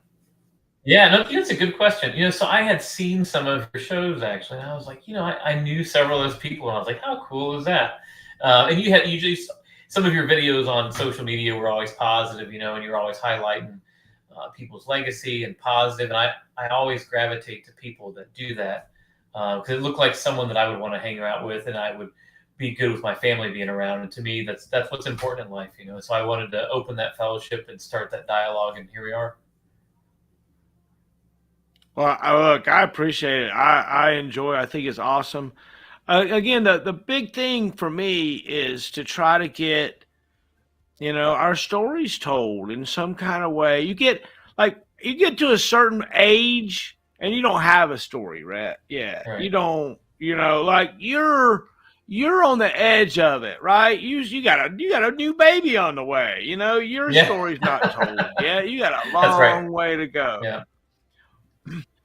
Yeah, no, that's a good question. So I had seen some of your shows actually, and I was like, I knew several of those people, and I was like, how cool is that? And you had usually some of your videos on social media were always positive, and you're always highlighting people's legacy and positive, and I always gravitate to people that do that because it looked like someone that I would want to hang out with, and I would be good with my family being around. And to me, that's what's important in life. So I wanted to open that fellowship and start that dialogue, and here we are. Well, look, I appreciate it. I enjoy. I think it's awesome. Again, the big thing for me is to try to get our stories told in some kind of way. You get to a certain age and you don't have a story, right? Yeah, you Right. don't. Like you're on the edge of it, right? You got a new baby on the way. Your Yeah, story's not told yet. You got a that's right. long way to go. Yeah.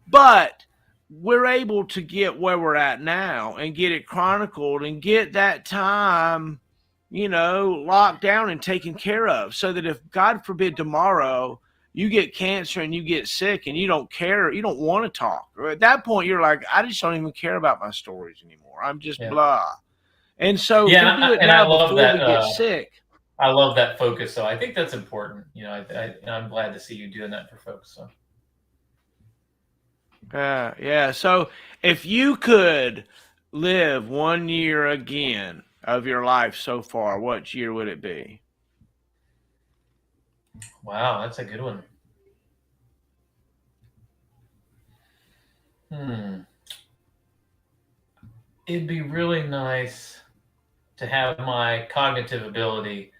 But we're able to get where we're at now and get it chronicled and get that time, locked down and taken care of so that if God forbid tomorrow you get cancer and you get sick and you don't care, you don't want to talk. At that point, you're like, I just don't even care about my stories anymore. I'm just Yeah. blah. And so if Yeah, we do it and I now love before we that. get sick, I love that focus. So I think that's important. And I'm glad to see you doing that for folks. So yeah. So if you could live 1 year again of your life so far, what year would it be? wow, that's a good one. Hmm. It'd be really nice to have my cognitive ability,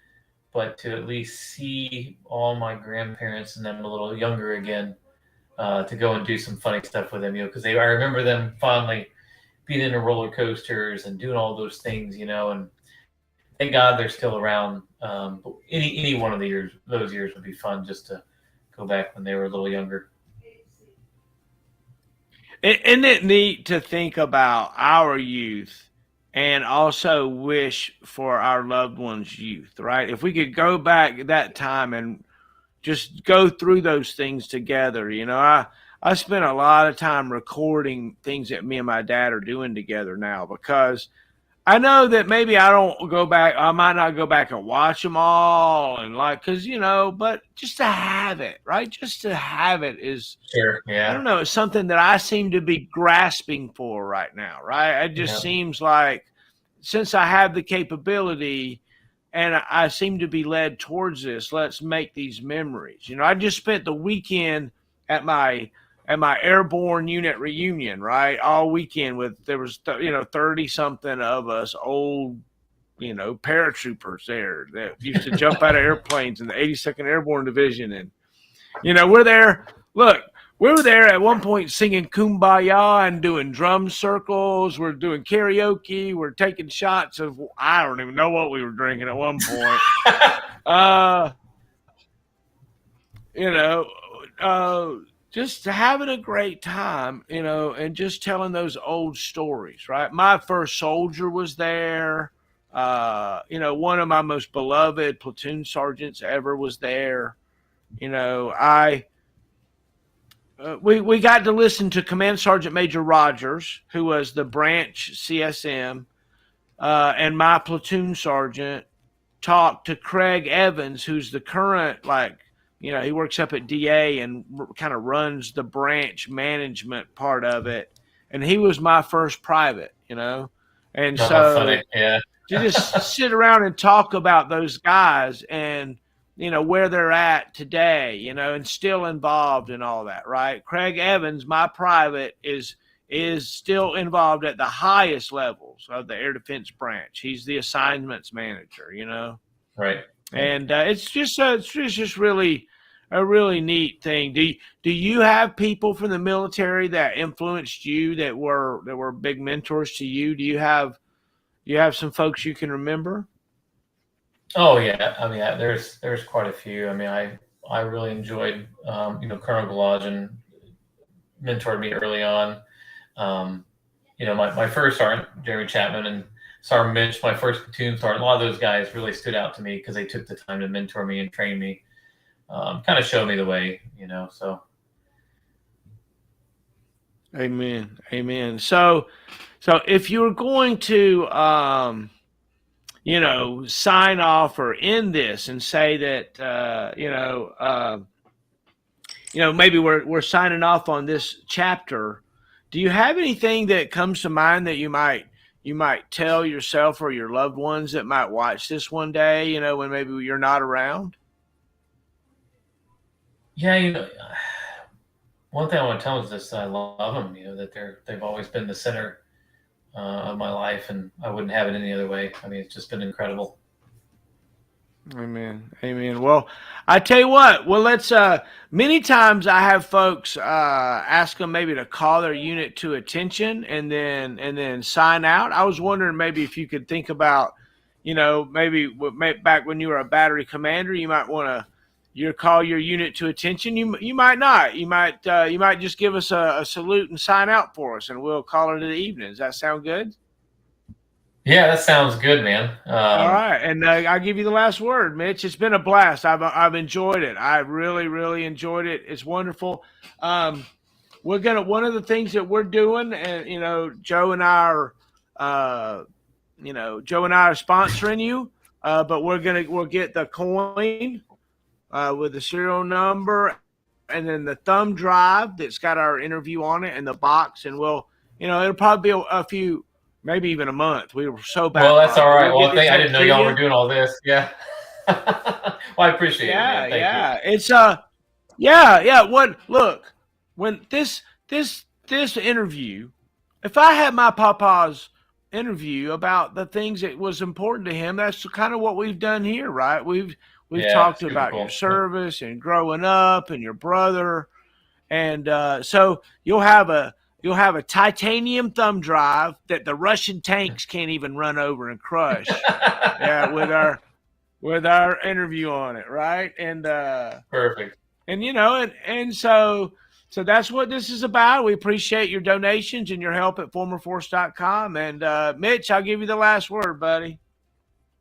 but to at least see all my grandparents and them a little younger again. To go and do some funny stuff with them, because I remember them fondly being into roller coasters and doing all those things, and thank God they're still around. But any one of those years would be fun just to go back when they were a little younger. Isn't it neat to think about our youth and also wish for our loved ones' youth, right? If we could go back that time and just go through those things together, I spent a lot of time recording things that me and my dad are doing together now because I know that maybe I don't go back. I might not go back and watch them all and because, but just to have it, right? Just to have it is, Sure. I Yeah. don't know, it's something that I seem to be grasping for right now, right? It just Yeah. seems like since I have the capability and I seem to be led towards this, let's make these memories. I just spent the weekend at my airborne unit reunion, right? All weekend there was 30 something of us old paratroopers there that used to jump out of airplanes in the 82nd Airborne Division. And we're there. Look, we were there at one point singing Kumbaya and doing drum circles. We're doing karaoke. We're taking shots of, I don't even know what we were drinking at one point. uh, you know, just having a great time, and just telling those old stories, right? My first soldier was there. One of my most beloved platoon sergeants ever was there. I we got to listen to Command Sergeant Major Rogers, who was the branch CSM, and my platoon sergeant talk to Craig Evans, who's the current, he works up at DA and kind of runs the branch management part of it. And he was my first private, And Oh, so funny. Yeah. to just sit around and talk about those guys and, where they're at today, and still involved in all that, right? Craig Evans, my private, is still involved at the highest levels of the air defense branch. He's the assignments manager, Right. and it's just really a really neat thing. Do you have people from the military that influenced you that were big mentors to you? Do you have some folks you can remember? Oh yeah. I mean, there's quite a few. I mean, I really enjoyed, Colonel Galodgen mentored me early on. Um, my first sergeant, Jeremy Chapman, and Sergeant Mitch, my first platoon sergeant, a lot of those guys really stood out to me because they took the time to mentor me and train me, kind of show me the way, so. Amen. So if you were going to, sign off or end this and say that, maybe we're signing off on this chapter. Do you have anything that comes to mind that you might tell yourself or your loved ones that might watch this one day, when maybe you're not around? Yeah, one thing I want to tell them is this: I love them. That they've always been the center of my life, and I wouldn't have it any other way. I mean, it's just been incredible. Amen. Well, I tell you what. Well, let's. Many times I have folks ask them maybe to call their unit to attention and then sign out. I was wondering maybe if you could think about, maybe back when you were a battery commander, you might want to call your unit to attention. You might not. You might just give us a salute and sign out for us, and we'll call it an evening. Does that sound good? Yeah, that sounds good, man. All right, and I'll give you the last word, Mitch. It's been a blast. I've enjoyed it. I really, really enjoyed it. It's wonderful. We're gonna one of the things that we're doing, and Joe and I are, sponsoring you, but we'll get the coin with the serial number, and then the thumb drive that's got our interview on it, and the box, and it'll probably be a few. Maybe even a month. We were so bad. Well, that's all right. Well, I didn't know y'all you. were doing all this. Yeah. Well, I appreciate it, man. Thank you. It's yeah. Look, when this interview, if I had my papa's interview about the things that was important to him, that's kind of what we've done here, right? We've talked about cool. Your service and growing up and your brother, and so you'll have you'll have a titanium thumb drive that the Russian tanks can't even run over and crush. Yeah, with our interview on it, right? Perfect. And so that's what this is about. We appreciate your donations and your help at formerforce.com. And Mitch, I'll give you the last word, buddy.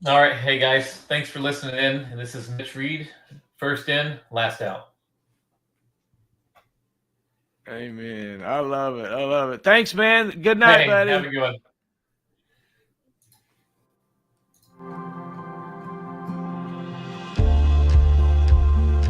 All right. Hey, guys. Thanks for listening in. And this is Mitch Reed. First in, last out. Amen. I love it. Thanks, man. Good night, hey, buddy. have a good one.